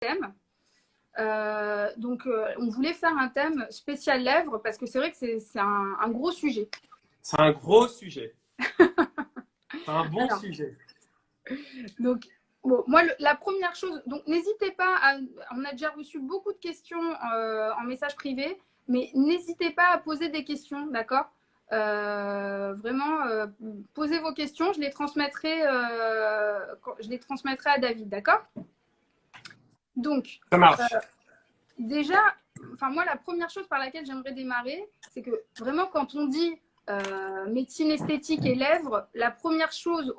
thème. On voulait faire un thème spécial lèvres parce que c'est vrai que c'est un gros sujet. C'est un gros sujet. C'est un bon sujet. Donc, bon, moi, la première chose, donc n'hésitez pas on a déjà reçu beaucoup de questions en message privé, mais n'hésitez pas à poser des questions, d'accord? Vraiment, posez vos questions, je les transmettrai à David, d'accord? Donc, Ça marche. déjà, enfin moi, la première chose par laquelle j'aimerais démarrer, c'est que vraiment quand on dit médecine esthétique et lèvres, la première chose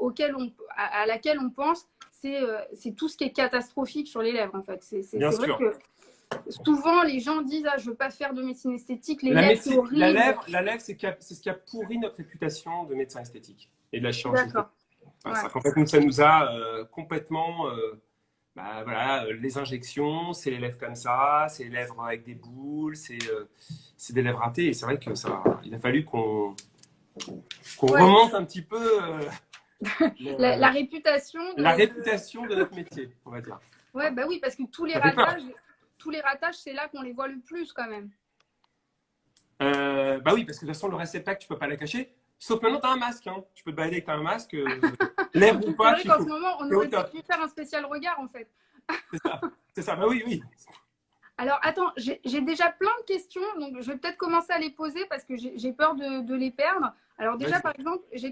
à laquelle on pense, c'est tout ce qui est catastrophique sur les lèvres en fait. C'est Bien vrai sûr. que souvent les gens disent je veux pas faire de médecine esthétique, les La, lèvres c'est médecine, horrible. la lèvre, c'est ce qui a pourri notre réputation de médecin esthétique et de la chirurgie esthétique. D'accord. Ouais. En fait, ça nous a complètement. Voilà, les injections, c'est les lèvres comme ça, c'est les lèvres avec des boules, c'est des lèvres ratées. Et c'est vrai que il a fallu qu'on remonte un petit peu la réputation la réputation de notre métier, on va dire. Ouais, bah oui, parce que tous les ratages, c'est là qu'on les voit le plus quand même. Bah oui, parce que de toute façon, le réceptacle, tu peux pas la cacher. Sauf maintenant, tu as un masque. Hein. Tu peux te balader avec un masque, lèvres ou pas. C'est vrai qu'en ce moment, on aurait peut-être dû faire un spécial regard en fait. C'est ça, bah oui, oui. Alors attends, j'ai déjà plein de questions, donc je vais peut-être commencer à les poser parce que j'ai peur de les perdre. Alors déjà, par exemple, j'ai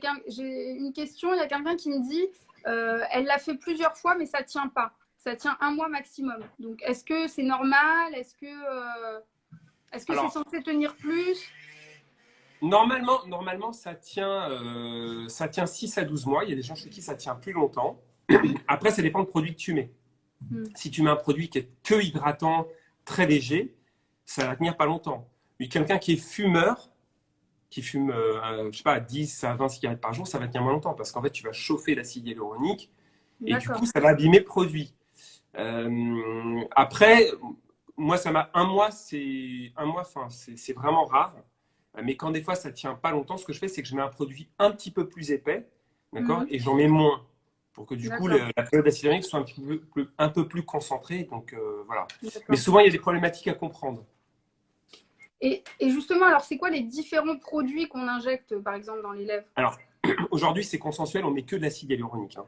une question, il y a quelqu'un qui me dit, elle l'a fait plusieurs fois, mais ça tient pas. Ça tient un mois maximum. Donc est-ce que c'est normal? Est-ce que c'est censé tenir plus? Normalement ça tient 6 à 12 mois. Il y a des gens chez qui ça tient plus longtemps. Après, ça dépend du produit que tu mets. Si tu mets un produit qui est que hydratant, très léger, ça va tenir pas longtemps. Mais quelqu'un qui est fumeur, qui fume, je sais pas, 10 à 20 cigarettes par jour, ça va tenir moins longtemps parce qu'en fait, tu vas chauffer l'acide hyaluronique et du coup, ça va abîmer le produit. Après, moi, ça m'a un mois, c'est vraiment rare. Mais quand des fois, ça tient pas longtemps, ce que je fais, c'est que je mets un produit un petit peu plus épais, d'accord, et j'en mets moins pour que du coup, la période d'acide hyaluronique soit un peu plus concentrée. Donc, voilà. Mais souvent, il y a des problématiques à comprendre. Et justement, alors, c'est quoi les différents produits qu'on injecte, par exemple, dans les lèvres? Alors, aujourd'hui, c'est consensuel, on met que de l'acide hyaluronique. Hein.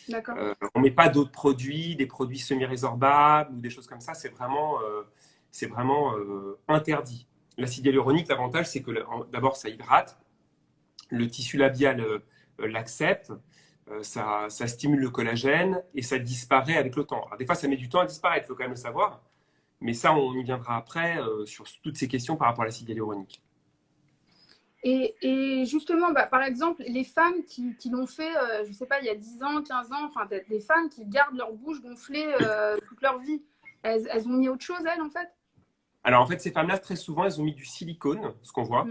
D'accord. On met pas d'autres produits, des produits semi-résorbables ou des choses comme ça. C'est vraiment interdit. L'acide hyaluronique, l'avantage, c'est que d'abord, ça hydrate. Le tissu labial l'accepte. Ça stimule le collagène et ça disparaît avec le temps. Alors, des fois, ça met du temps à disparaître, il faut quand même le savoir. Mais ça, on y viendra après sur toutes ces questions par rapport à l'acide hyaluronique. Et justement, bah, par exemple, les femmes qui l'ont fait, je ne sais pas, il y a 10 ans, 15 ans, enfin, des femmes qui gardent leur bouche gonflée toute leur vie, elles ont mis autre chose, elles, en fait? Alors, en fait, ces femmes-là, très souvent, elles ont mis du silicone, ce qu'on voit.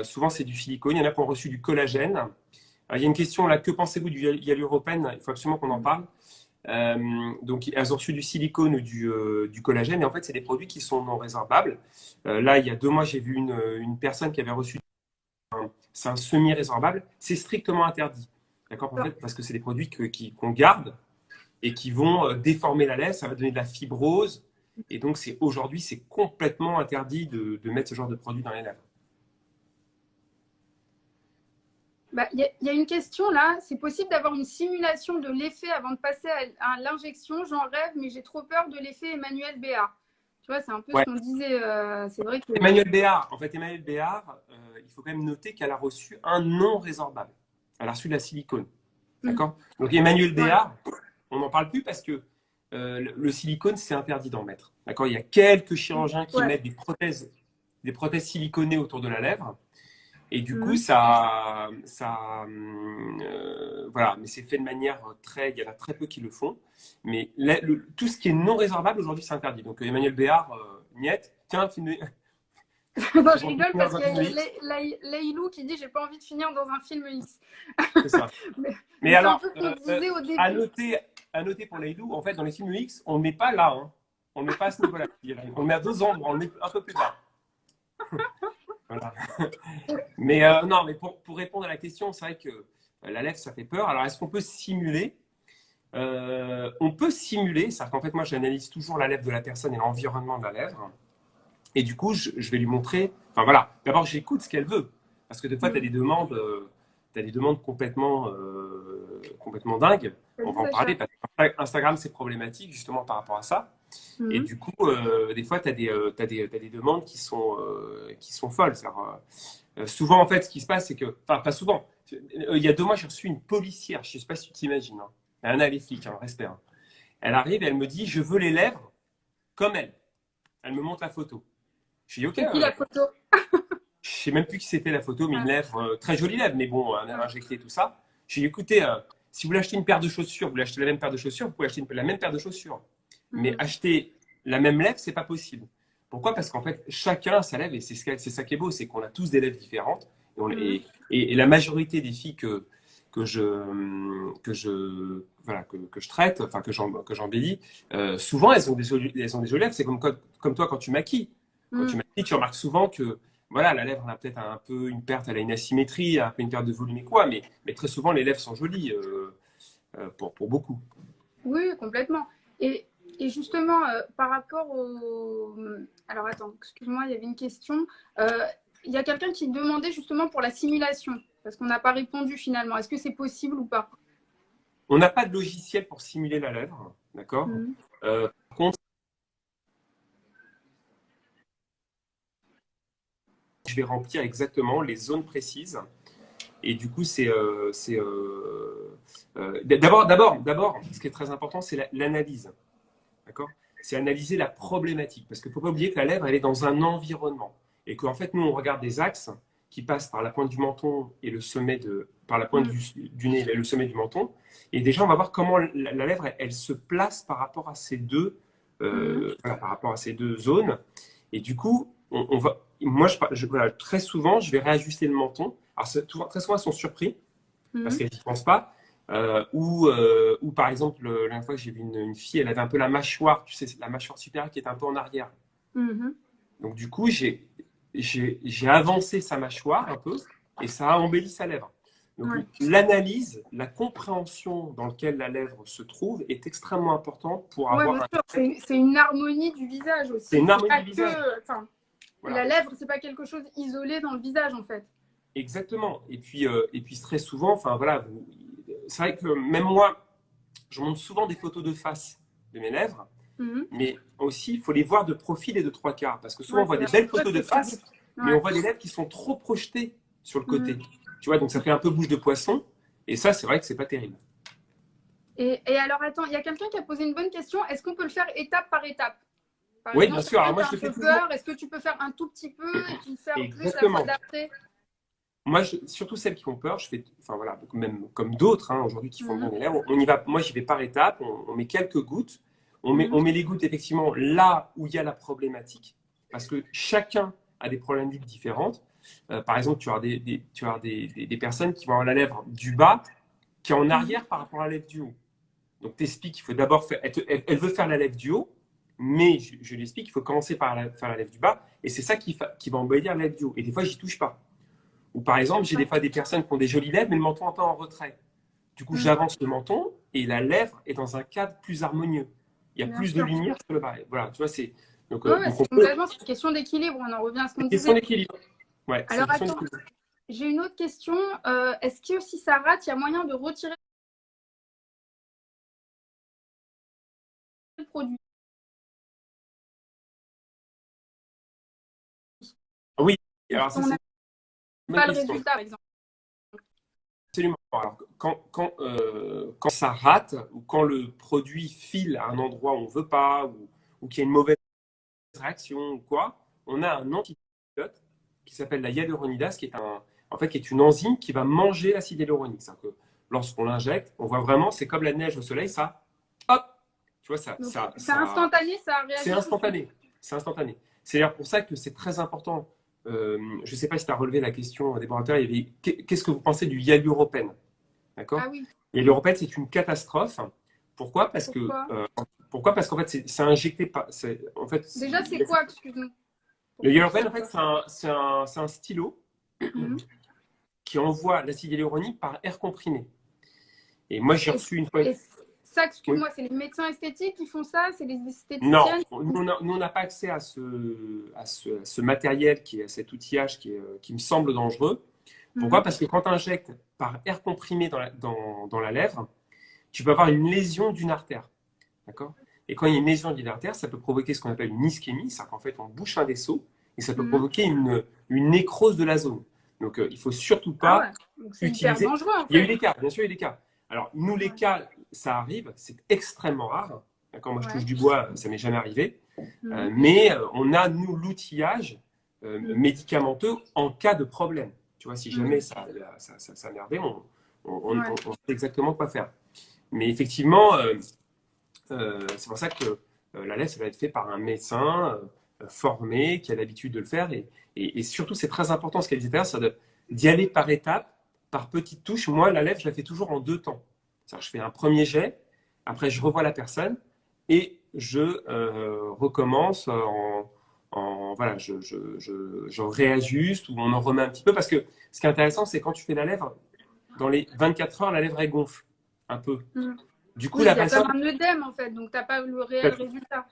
Souvent, c'est du silicone. Il y en a qui ont reçu du collagène. Alors, il y a une question là, que pensez-vous du hyaluropène? Il faut absolument qu'on en parle. Donc, elles ont reçu du silicone ou du collagène. Et en fait, c'est des produits qui sont non résorbables. Là, il y a 2 mois, j'ai vu une personne qui avait reçu c'est un semi-résorbable. C'est strictement interdit. D'accord, en fait, parce que c'est des produits qu'on garde et qui vont déformer la lèvre. Ça va donner de la fibrose. Et donc, aujourd'hui, c'est complètement interdit de mettre ce genre de produit dans les lèvres. Bah, y a une question là, c'est possible d'avoir une simulation de l'effet avant de passer à l'injection? J'en rêve, mais j'ai trop peur de l'effet Emmanuel Béard. Tu vois, c'est un peu ce qu'on disait. C'est vrai que. Emmanuel Béard, il faut quand même noter qu'elle a reçu un non résorbable. Elle a reçu de la silicone. D'accord. Donc, Emmanuel Béard, on n'en parle plus parce que le silicone, c'est interdit d'en mettre. D'accord. Il y a quelques chirurgiens qui mettent des prothèses siliconées autour de la lèvre. Et du coup, voilà, mais c'est fait de manière il y en a très peu qui le font. Mais tout ce qui est non résorbable aujourd'hui, c'est interdit. Donc Emmanuel Béard, niette. Tiens, film. Non, je rigole parce qu'il y a Leilou qui dit j'ai pas envie de finir dans un film X. C'est ça. mais alors, à noter pour Leilou, en fait, dans les films X, on ne met pas là. Hein. On ne met pas à ce niveau-là. On le met à 2 endroits, on le met un peu plus bas. Voilà. Mais non, mais pour répondre à la question, c'est vrai que la lèvre, ça fait peur. Alors, est-ce qu'on peut simuler? On peut simuler, c'est-à-dire qu'en fait, moi, j'analyse toujours la lèvre de la personne et l'environnement de la lèvre. Et du coup, je vais lui montrer. Enfin voilà, d'abord, j'écoute ce qu'elle veut. Parce que des fois, tu as des demandes, complètement dingues. On va en parler parce qu'Instagram, c'est problématique justement par rapport à ça. Et du coup, des fois, tu as, t'as des demandes qui sont folles. Souvent, en fait, ce qui se passe, c'est que. Enfin, pas souvent. Il y a 2 mois, j'ai reçu une policière. Je ne sais pas si tu t'imagines. Hein. Elle a les flics, hein, respect. Hein. Elle arrive et elle me dit, je veux les lèvres comme elle. Elle me montre la photo. Je dis, ok. C'est qui la photo? Je sais même plus qui c'était la photo, mais une lèvre, très jolie lèvre, mais bon, un air injecté, tout ça. J'ai dit, écoutez, si vous voulez acheter une paire de chaussures, vous voulez acheter la même paire de chaussures, vous pouvez acheter la même paire de chaussures. Mais acheter la même lèvre, c'est pas possible. Pourquoi? Parce qu'en fait, chacun a sa lèvre, et c'est ça qui est beau, c'est qu'on a tous des lèvres différentes. Et la majorité des filles que je traite, enfin que j'embellis, souvent elles ont des jolies lèvres. C'est comme toi quand tu maquilles. Quand tu maquilles, tu remarques souvent que voilà, la lèvre elle a peut-être un peu une perte, elle a une asymétrie, un peu une perte de volume et quoi, mais très souvent les lèvres sont jolies pour beaucoup. Oui, complètement. Et justement, par rapport au... Alors attends, excuse-moi, il y avait une question. Il y a quelqu'un qui demandait justement pour la simulation, parce qu'on n'a pas répondu finalement. Est-ce que c'est possible ou pas? On n'a pas de logiciel pour simuler la lèvre, d'accord? Par contre, je vais remplir exactement les zones précises. Et du coup, d'abord, ce qui est très important, c'est l'analyse. D'accord? C'est analyser la problématique. Parce qu'il ne faut pas oublier que la lèvre, elle est dans un environnement. Et qu'en fait, nous, on regarde des axes qui passent par la pointe du menton et par la pointe du nez et le sommet du menton. Et déjà, on va voir comment la lèvre, elle se place par rapport à ces par rapport à ces deux zones. Et du coup, moi, voilà, très souvent, je vais réajuster le menton. Alors, très souvent, elles sont surpris parce qu'elles n'y pensent pas. Ou par exemple, la dernière fois que j'ai vu une fille, elle avait un peu la mâchoire, tu sais, la mâchoire supérieure qui est un peu en arrière. Donc du coup, j'ai avancé sa mâchoire un peu et ça a embelli sa lèvre. Donc l'analyse, la compréhension dans laquelle la lèvre se trouve est extrêmement importante pour Oui, avoir bien sûr. C'est une harmonie du visage aussi. C'est une harmonie du visage. Voilà. La lèvre, c'est pas quelque chose isolé dans le visage en fait. Exactement. Et puis très souvent, enfin voilà, c'est vrai que même moi, je montre souvent des photos de face de mes lèvres, mais aussi il faut les voir de profil et de 3/4 parce que souvent on voit des belles photos de face, mais on voit des lèvres qui sont trop projetées sur le côté. Tu vois, donc ça fait un peu bouche de poisson, et ça c'est vrai que c'est pas terrible. Et alors attends, il y a quelqu'un qui a posé une bonne question. Est-ce qu'on peut le faire étape par étape? Par Oui, exemple, bien sûr. Alors moi je le fais toujours. Peur. Est-ce que tu peux faire un tout petit peu et puis faire plus la fois d'après? Moi, surtout celles qui ont peur, je fais, enfin voilà, même comme d'autres aujourd'hui qui font bien les lèvres, on y va. Moi, j'y vais par étapes. On met quelques gouttes. On met les gouttes effectivement là où il y a la problématique, parce que chacun a des problématiques différentes. Par exemple, tu as des personnes qui vont avoir la lèvre du bas qui est en arrière par rapport à la lèvre du haut. Donc, tu expliques qu'il faut d'abord faire. Elle veut faire la lèvre du haut, mais je lui explique qu'il faut commencer par faire la lèvre du bas, et c'est ça qui va embellir la lèvre du haut. Et des fois, j'y touche pas. Ou par exemple, j'ai des fois des personnes qui ont des jolies lèvres, mais le menton est un peu en retrait. Du coup, j'avance le menton et la lèvre est dans un cadre plus harmonieux. Il y a plus de lumière sur le bas. Voilà, tu vois, c'est. Donc, c'est complètement une question d'équilibre. On en revient à ce qu'on disait. Question d'équilibre. Ouais, alors, attends, j'ai une autre question. Est-ce que si ça rate, il y a moyen de retirer le produit? Oui, alors ça, c'est pas le résultat, par exemple. Absolument. Alors, quand ça rate ou quand le produit file à un endroit où on ne veut pas ou qu'il y a une mauvaise réaction ou quoi, on a un antidote qui s'appelle la hyaluronidase, qui est une enzyme qui va manger l'acide hyaluronique. C'est-à-dire que lorsqu'on l'injecte, on voit vraiment, c'est comme la neige au soleil, ça, hop, tu vois, c'est instantané, ça réagit. C'est instantané. C'est instantané. C'est d'ailleurs pour ça que c'est très important. Je ne sais pas si tu as relevé la question des laboratoires. Il y avait qu'est-ce que vous pensez du hyaluropène? D'accord? Ah oui. L'hyaluropène, c'est une catastrophe. Pourquoi? Parce qu'en fait, c'est injecté par. En fait, déjà, c'est quoi? Excuse-moi. Le hyaluropène, en fait, c'est un stylo qui envoie l'acide hyaluronique par air comprimé. Et moi, j'ai reçu une fois. Ça, Oui. excuse-moi, c'est les médecins esthétiques qui font ça? C'est les Non, esthéticiennes? nous, on n'a pas accès à ce matériel, à cet outillage qui me semble dangereux. Pourquoi? Mhm. Parce que quand tu injectes par air comprimé dans la lèvre, tu peux avoir une lésion d'une artère. D'accord? Et quand il y a une lésion d'une artère, ça peut provoquer ce qu'on appelle une ischémie, c'est-à-dire qu'en fait, on bouche un vaisseau et ça peut Mhm. provoquer une nécrose de la zone. Donc, il ne faut surtout Ah pas ouais, donc c'est hyper utiliser. dangereux en Il y a eu fait. des cas, bien sûr, il y a eu des cas. Alors, nous, les Ouais. cas, ça arrive, c'est extrêmement rare. D'accord? Moi, je touche Ouais. du bois, ça m'est jamais arrivé. Mhm. Mais on a, nous, l'outillage Mhm. médicamenteux en cas de problème. Tu vois, si jamais Mhm. ça merdait, Ouais. on sait exactement quoi faire. Mais effectivement, c'est pour ça que la lèvre, ça va être fait par un médecin formé, qui a l'habitude de le faire. Et surtout, c'est très important ce qu'elle disait tout à l'heure, c'est d'y aller par étapes, par petites touches. Moi, la lèvre, je la fais toujours en 2 temps. C'est-à-dire, je fais un premier jet, après, je revois la personne et je recommence voilà, je réajuste ou on en remet un petit peu. Parce que ce qui est intéressant, c'est quand tu fais la lèvre, dans les 24 heures, la lèvre, elle gonfle un peu. Mhm. Du coup, Oui, la il y a comme patiente, un œdème en fait, donc t'as pas le réel résultat.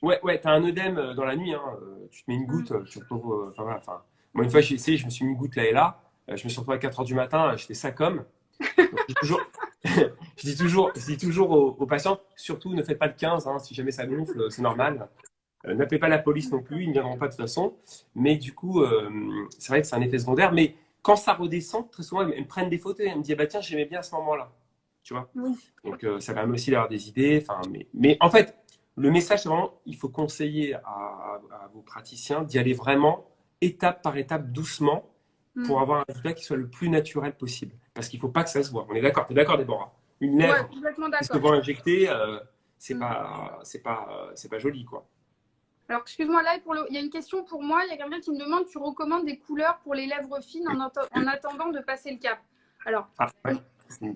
ouais, t'as un œdème dans la nuit, hein. Tu te mets une Mhm. goutte, tu retrouves. Enfin, voilà, enfin, moi, une fois, j'ai essayé, je me suis mis une goutte là et là. Je me suis retrouvé à 4 heures du matin, j'étais ça comme. Donc, je dis toujours, je dis toujours aux patients, surtout ne faites pas le 15, hein, si jamais ça gonfle, c'est normal. N'appelez pas la police non plus, ils ne viendront pas de toute façon. Mais du coup, c'est vrai que c'est un effet secondaire. Mais quand ça redescend, très souvent, elles me prennent des photos et elles me disent, bah, tiens, j'aimais bien à ce moment-là. Tu vois? Oui. Donc, ça permet aussi d'avoir des idées. Enfin, mais en fait, le message, c'est vraiment, il faut conseiller à vos praticiens d'y aller vraiment étape par étape, doucement, pour Mhm. avoir un résultat qui soit le plus naturel possible. Parce qu'il ne faut pas que ça se voit. On est d'accord? Tu es d'accord, Déborah? Une Ouais, lèvre complètement qui se d'accord. voit injectée, Mhm. c'est pas joli, quoi. Alors, excuse-moi, là, il y a une question pour moi. Il y a quelqu'un qui me demande, tu recommandes des couleurs pour les lèvres fines en attendant de passer le cap. Alors, Ah, ouais.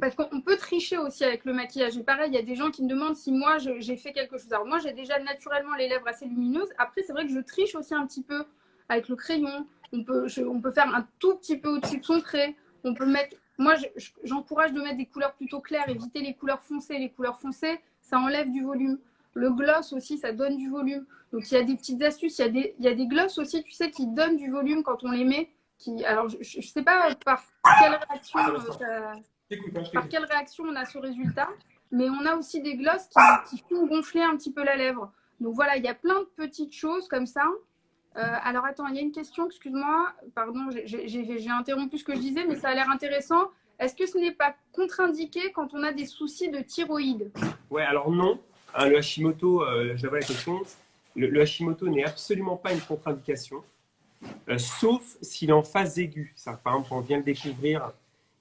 parce qu'on peut tricher aussi avec le maquillage. Et pareil, il y a des gens qui me demandent si moi, j'ai fait quelque chose. Alors, moi, j'ai déjà naturellement les lèvres assez lumineuses. Après, c'est vrai que je triche aussi un petit peu avec le crayon. On peut faire un tout petit peu au-dessus de son trait. On peut mettre. Moi, j'encourage de mettre des couleurs plutôt claires, éviter les couleurs foncées. Les couleurs foncées, ça enlève du volume. Le gloss aussi, ça donne du volume. Donc, il y a des petites astuces. Il y a des gloss aussi, tu sais, qui donnent du volume quand on les met. Alors, je ne sais pas par quelle réaction T'écoutes, hein, je par t'écoute. quelle réaction on a ce résultat, mais on a aussi des glosses qui font gonfler un petit peu la lèvre. Donc voilà, il y a plein de petites choses comme ça. Alors attends, il y a une question, excuse-moi, pardon, j'ai interrompu ce que je disais, mais ça a l'air intéressant. Est-ce que ce n'est pas contre-indiqué quand on a des soucis de thyroïde? Ouais, alors non. Hein, le Hashimoto, j'avais la question. Le Hashimoto n'est absolument pas une contre-indication. Sauf s'il est en phase aiguë. Ça, par exemple, quand on vient le découvrir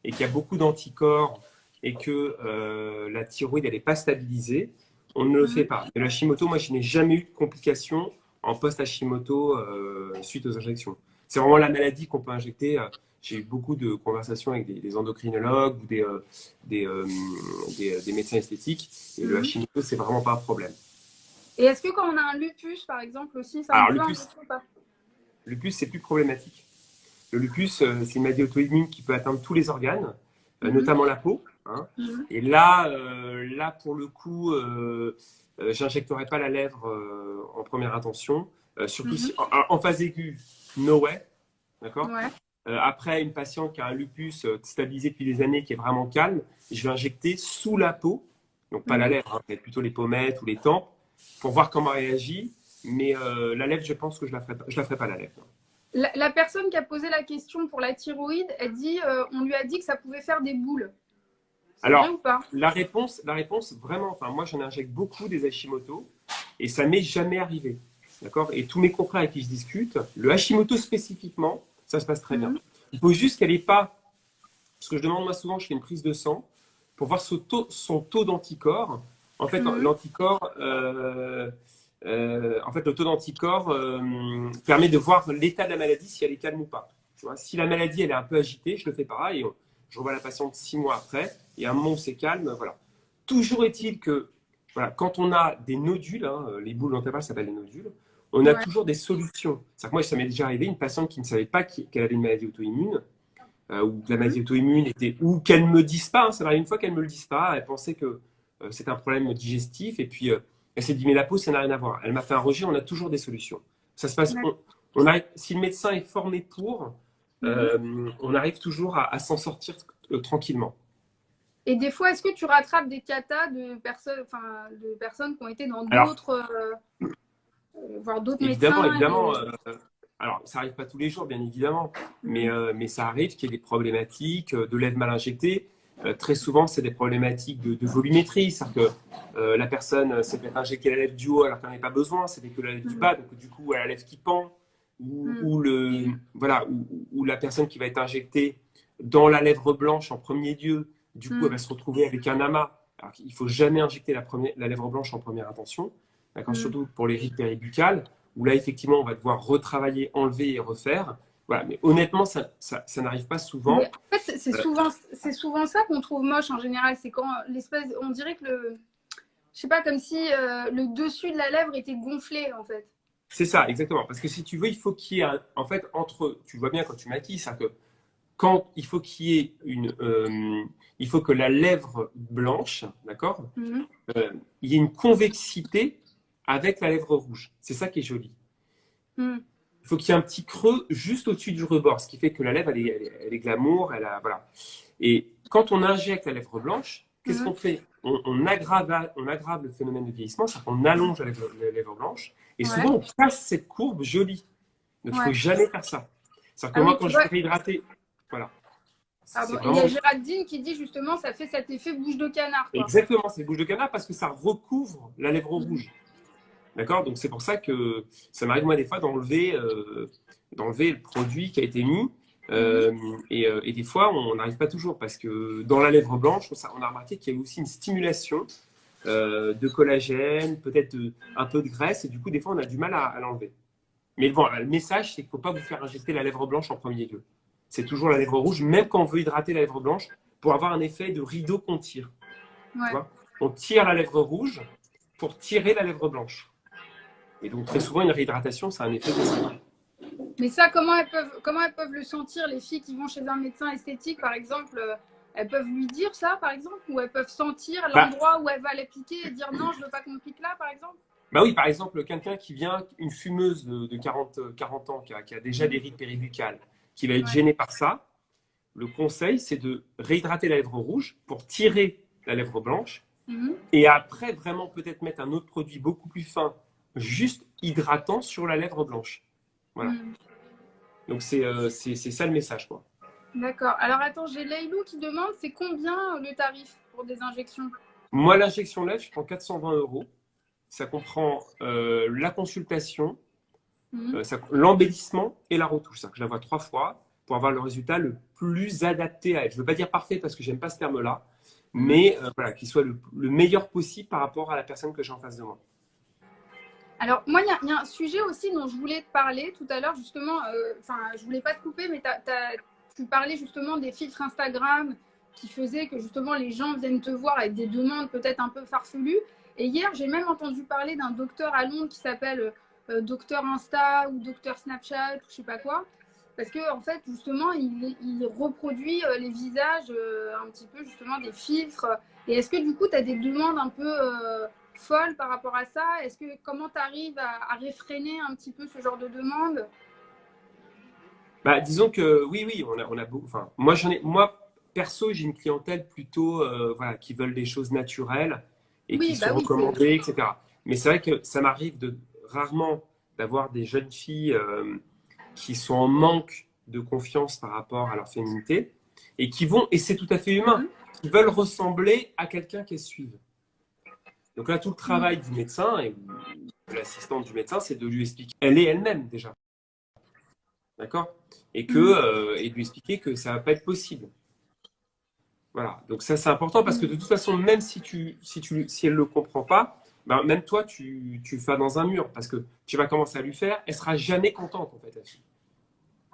et qu'il y a beaucoup d'anticorps et que la thyroïde n'est pas stabilisée, on ne le fait Mhm. pas. Et le Hashimoto, moi, je n'ai jamais eu de complications en post-Hashimoto suite aux injections. C'est vraiment la maladie qu'on peut injecter. J'ai eu beaucoup de conversations avec des endocrinologues ou des médecins esthétiques. Et le Mhm. Hashimoto, c'est vraiment pas un problème. Et est-ce que quand on a un lupus, par exemple, aussi, ça on Alors, peut injecter ou pas? le lupus, c'est plus problématique. Le lupus, c'est une maladie auto-immune qui peut atteindre tous les organes, Mhm. notamment la peau, hein. Mhm. Et là, pour le coup, j'injecterai pas la lèvre en première intention, surtout Mhm. si en phase aiguë, no way, d'accord. Ouais. Après, une patiente qui a un lupus stabilisé depuis des années, qui est vraiment calme, je vais injecter sous la peau, donc pas la Mhm. lèvre, hein, mais plutôt les pommettes ou les tempes, pour voir comment elle réagit. Mais la lèvre, je pense que je la ferai pas la lèvre. La personne qui a posé la question pour la thyroïde, elle dit, on lui a dit que ça pouvait faire des boules. C'est vrai Alors, ou pas? la réponse, vraiment, enfin, moi, j'en injecte beaucoup des Hashimoto et ça m'est jamais arrivé. D'accord? Et tous mes confrères avec qui je discute, le Hashimoto spécifiquement, ça se passe très bien. Mhm. Il faut juste qu'elle n'ait pas, ce que je demande moi souvent, je fais une prise de sang pour voir son taux d'anticorps. En fait, Mhm. l'anticorps, en fait, le taux d'anticorps permet de voir l'état de la maladie, si elle est calme ou pas. Tu vois, si la maladie elle est un peu agitée, je le fais pareil. Je revois la patiente 6 mois après, et à un moment où c'est calme, voilà. Toujours est-il que voilà, quand on a des nodules, hein, les boules dont elle parle s'appellent des nodules, on a Ouais. toujours des solutions. C'est-à-dire que moi, ça m'est déjà arrivé, une patiente qui ne savait pas qu'elle avait une maladie auto-immune, ou que la Mhm. maladie auto-immune était, ou qu'elle ne me dise pas, hein, ça m'arrive une fois qu'elle ne me le dise pas, elle pensait que c'est un problème digestif. Et puis, elle s'est dit, mais la peau, ça n'a rien à voir. Elle m'a fait un rejet, on a toujours des solutions. Ça se passe, si le médecin est formé pour, on arrive toujours à s'en sortir tranquillement. Et des fois, est-ce que tu rattrapes des catas de personnes qui ont été dans Alors, d'autres, voire d'autres évidemment, médecins évidemment. Alors, ça n'arrive pas tous les jours, bien évidemment, mais ça arrive qu'il y ait des problématiques de lèvres mal injectées. Très souvent, c'est des problématiques de volumétrie, c'est-à-dire que la personne s'est fait injecter la lèvre du haut alors qu'elle n'en avait pas besoin, c'était que la lèvre du bas, donc du coup, elle a la lèvre qui pend, ou la personne qui va être injectée dans la lèvre blanche en premier lieu, du coup, elle va se retrouver avec un amas. Alors il ne faut jamais injecter la lèvre blanche en première intention, d'accord, surtout pour les rides péribuccales, où là, effectivement, on va devoir retravailler, enlever et refaire. Voilà, mais honnêtement, ça n'arrive pas souvent. Mais en fait, c'est souvent ça qu'on trouve moche en général. C'est quand l'espèce, on dirait que je sais pas, comme si le dessus de la lèvre était gonflé en fait. C'est ça, exactement. Parce que si tu veux, il faut qu'il y ait, en fait, tu vois bien quand tu maquilles, ça que quand il faut qu'il y ait il faut que la lèvre blanche, d'accord, il y ait une convexité avec la lèvre rouge. C'est ça qui est joli. Il faut qu'il y ait un petit creux juste au-dessus du rebord, ce qui fait que la lèvre, elle est glamour, voilà. Et quand on injecte la lèvre blanche, qu'est-ce qu'on fait? On aggrave le phénomène de vieillissement, c'est-à-dire qu'on allonge la lèvre blanche, et souvent on casse cette courbe jolie. Donc il ne faut jamais faire ça. C'est-à-dire que moi, quand je suis réhydraté, voilà. Il y a Géraldine qui dit justement ça fait cet effet bouche de canard. Quoi. Exactement, c'est bouche de canard parce que ça recouvre la lèvre rouge. D'accord? Donc c'est pour ça que ça m'arrive moi des fois d'enlever le produit qui a été mis. Et des fois, on n'arrive pas toujours parce que dans la lèvre blanche, on a remarqué qu'il y a aussi une stimulation de collagène, peut-être un peu de graisse, et du coup, des fois, on a du mal à l'enlever. Mais bon, le message, c'est qu'il ne faut pas vous faire injecter la lèvre blanche en premier lieu. C'est toujours la lèvre rouge, même quand on veut hydrater la lèvre blanche, pour avoir un effet de rideau qu'on tire. Tu vois, on tire la lèvre rouge pour tirer la lèvre blanche. Et donc, très souvent, une réhydratation, ça a un effet de ça. Mais ça, comment elles peuvent le sentir, les filles qui vont chez un médecin esthétique, par exemple, elles peuvent lui dire ça, par exemple, ou elles peuvent sentir l'endroit où elle va l'appliquer et dire non, je ne veux pas qu'on pique là, par exemple? Bah oui, par exemple, quelqu'un qui vient, une fumeuse de 40 ans, qui a déjà des rides péribuccales, qui va être gênée par ça, le conseil, c'est de réhydrater la lèvre rouge pour tirer la lèvre blanche. Et après, vraiment, peut-être mettre un autre produit beaucoup plus fin, juste hydratant sur la lèvre blanche. Voilà. Donc, c'est ça le message, quoi. D'accord. Alors, attends, j'ai Leilou qui demande, c'est combien le tarif pour des injections? Moi, l'injection lèvre, je prends 420 €. Ça comprend la consultation, l'embellissement et la retouche. Ça, je la vois 3 fois pour avoir le résultat le plus adapté à elle. Je ne veux pas dire parfait parce que j'aime pas ce terme-là, mais voilà, qu'il soit le meilleur possible par rapport à la personne que j'ai en face de moi. Alors, moi, il y a un sujet aussi dont je voulais te parler tout à l'heure, justement. Je voulais pas te couper, mais tu parlais justement des filtres Instagram qui faisaient que justement les gens viennent te voir avec des demandes peut-être un peu farfelues. Et hier, j'ai même entendu parler d'un docteur à Londres qui s'appelle Docteur Insta ou Docteur Snapchat ou je sais pas quoi. Parce que en fait, justement, il reproduit les visages un petit peu justement des filtres. Et est-ce que du coup, tu as des demandes un peu folles par rapport à ça? Comment tu arrives à réfréner un petit peu ce genre de demande? Bah, disons que oui, on a beaucoup. Enfin, moi perso, j'ai une clientèle plutôt voilà, qui veulent des choses naturelles et qui sont recommandées, etc. Mais c'est vrai que ça m'arrive rarement d'avoir des jeunes filles qui sont en manque de confiance par rapport à leur féminité et et c'est tout à fait humain, qui veulent ressembler à quelqu'un qu'elles suivent. Donc là, tout le travail du médecin et de l'assistante du médecin, c'est de lui expliquer. Elle est elle-même déjà. D'accord? Et de lui expliquer que ça ne va pas être possible. Voilà. Donc ça, c'est important parce que de toute façon, même si elle ne le comprend pas, ben, même toi, tu vas dans un mur parce que tu vas commencer à lui faire, elle ne sera jamais contente en fait, la fille.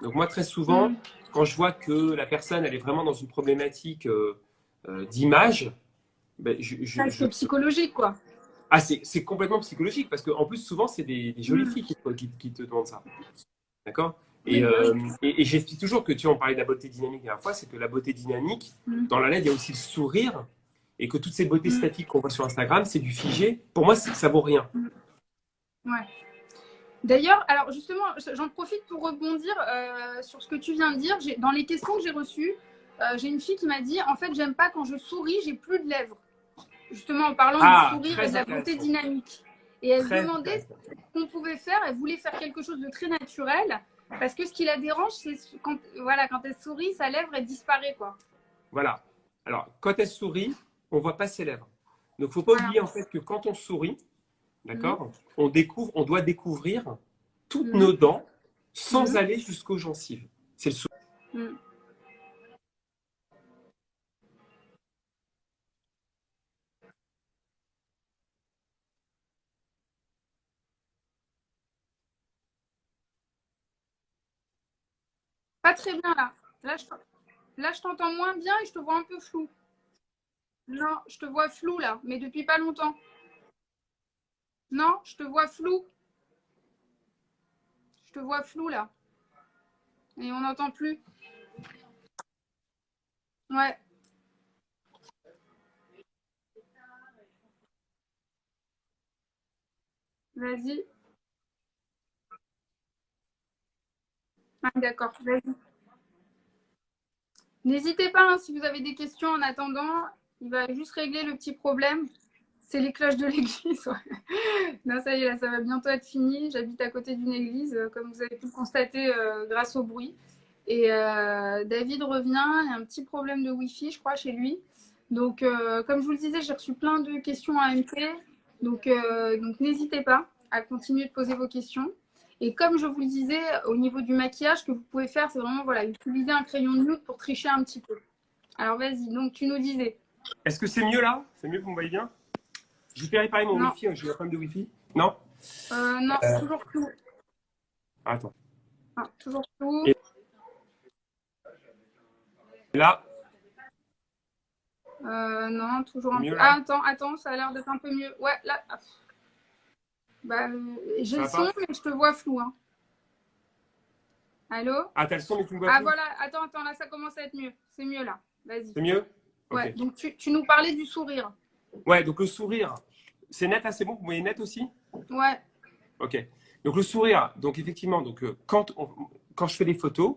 Donc moi, très souvent, quand je vois que la personne, elle est vraiment dans une problématique d'image, ben, c'est psychologique, quoi. Ah, c'est complètement psychologique parce qu'en plus, souvent, c'est des jolies filles qui te demandent ça. D'accord? Et j'explique toujours que, tu vois, on parlait de la beauté dynamique la dernière fois, c'est que la beauté dynamique, dans la LED, il y a aussi le sourire. et que toutes ces beautés statiques qu'on voit sur Instagram, c'est du figé, pour moi, ça vaut rien. Ouais. D'ailleurs, alors justement, j'en profite pour rebondir sur ce que tu viens de dire. Dans les questions que j'ai reçues, j'ai une fille qui m'a dit, en fait, j'aime pas quand je souris, j'ai plus de lèvres. Justement, en parlant du sourire et de la beauté dynamique. Et elle se demandait ce qu'on pouvait faire. Elle voulait faire quelque chose de très naturel. Parce que ce qui la dérange, c'est quand elle sourit, sa lèvre, elle disparaît, quoi. Voilà. Alors, quand elle sourit, on ne voit pas ses lèvres. Donc, il ne faut pas oublier, en fait, que quand on sourit, d'accord, on doit découvrir toutes nos dents sans aller jusqu'aux gencives. C'est le sourire. Pas très bien, là. Là, je t'entends moins bien et je te vois un peu flou. Non, je te vois flou, là, mais depuis pas longtemps. Non, je te vois flou. Je te vois flou, là. Et on n'entend plus. Ouais. Vas-y. Ah, d'accord. Vas-y. N'hésitez pas, hein, si vous avez des questions en attendant. Il va juste régler le petit problème. C'est les cloches de l'église. Ouais. Non, ça y est, là, ça va bientôt être fini. J'habite à côté d'une église, comme vous avez pu le constater grâce au bruit. Et David revient. Il y a un petit problème de Wi-Fi, je crois, chez lui. Donc, comme je vous le disais, j'ai reçu plein de questions à MP. Donc n'hésitez pas à continuer de poser vos questions. Et comme je vous le disais, au niveau du maquillage, ce que vous pouvez faire, c'est vraiment utiliser un crayon nude pour tricher un petit peu. Alors vas-y, donc tu nous disais. Est-ce que c'est mieux là? C'est mieux, vous me voyez bien? Je vais réparer mon Wi-Fi, j'ai un problème de Wi-Fi. Non? Non, toujours flou. Attends. Ah, toujours flou. Et là? Non, toujours un peu. Ah, attends, ça a l'air d'être un peu mieux. Ouais, là. Bah, j'ai le son, mais je te vois flou. Hein. Allô? Ah, t'as le son, mais tu me vois flou? Ah, voilà. Attends, là, ça commence à être mieux. C'est mieux, là. Vas-y. C'est mieux? Ouais, okay. Donc tu nous parlais du sourire. Ouais, donc le sourire, c'est net, c'est bon? Vous voyez net aussi? Ouais. Ok. Donc le sourire, donc effectivement, donc, quand je fais des photos,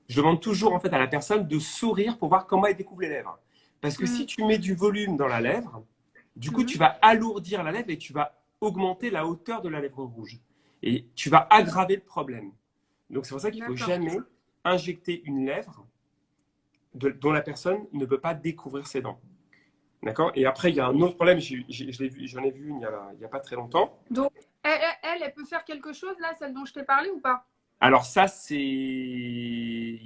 je demande toujours en fait à la personne de sourire pour voir comment elle découvre les lèvres. Parce que si tu mets du volume dans la lèvre, du coup, tu vas alourdir la lèvre et tu vas augmenter la hauteur de la lèvre rouge. Et tu vas aggraver le problème. Donc c'est pour ça qu'il ne faut jamais injecter une lèvre dont la personne ne peut pas découvrir ses dents. D'accord? Et après, il y a un autre problème, j'en ai vu il n'y a pas très longtemps. Donc, elle peut faire quelque chose, là, celle dont je t'ai parlé ou pas? Alors ça, c'est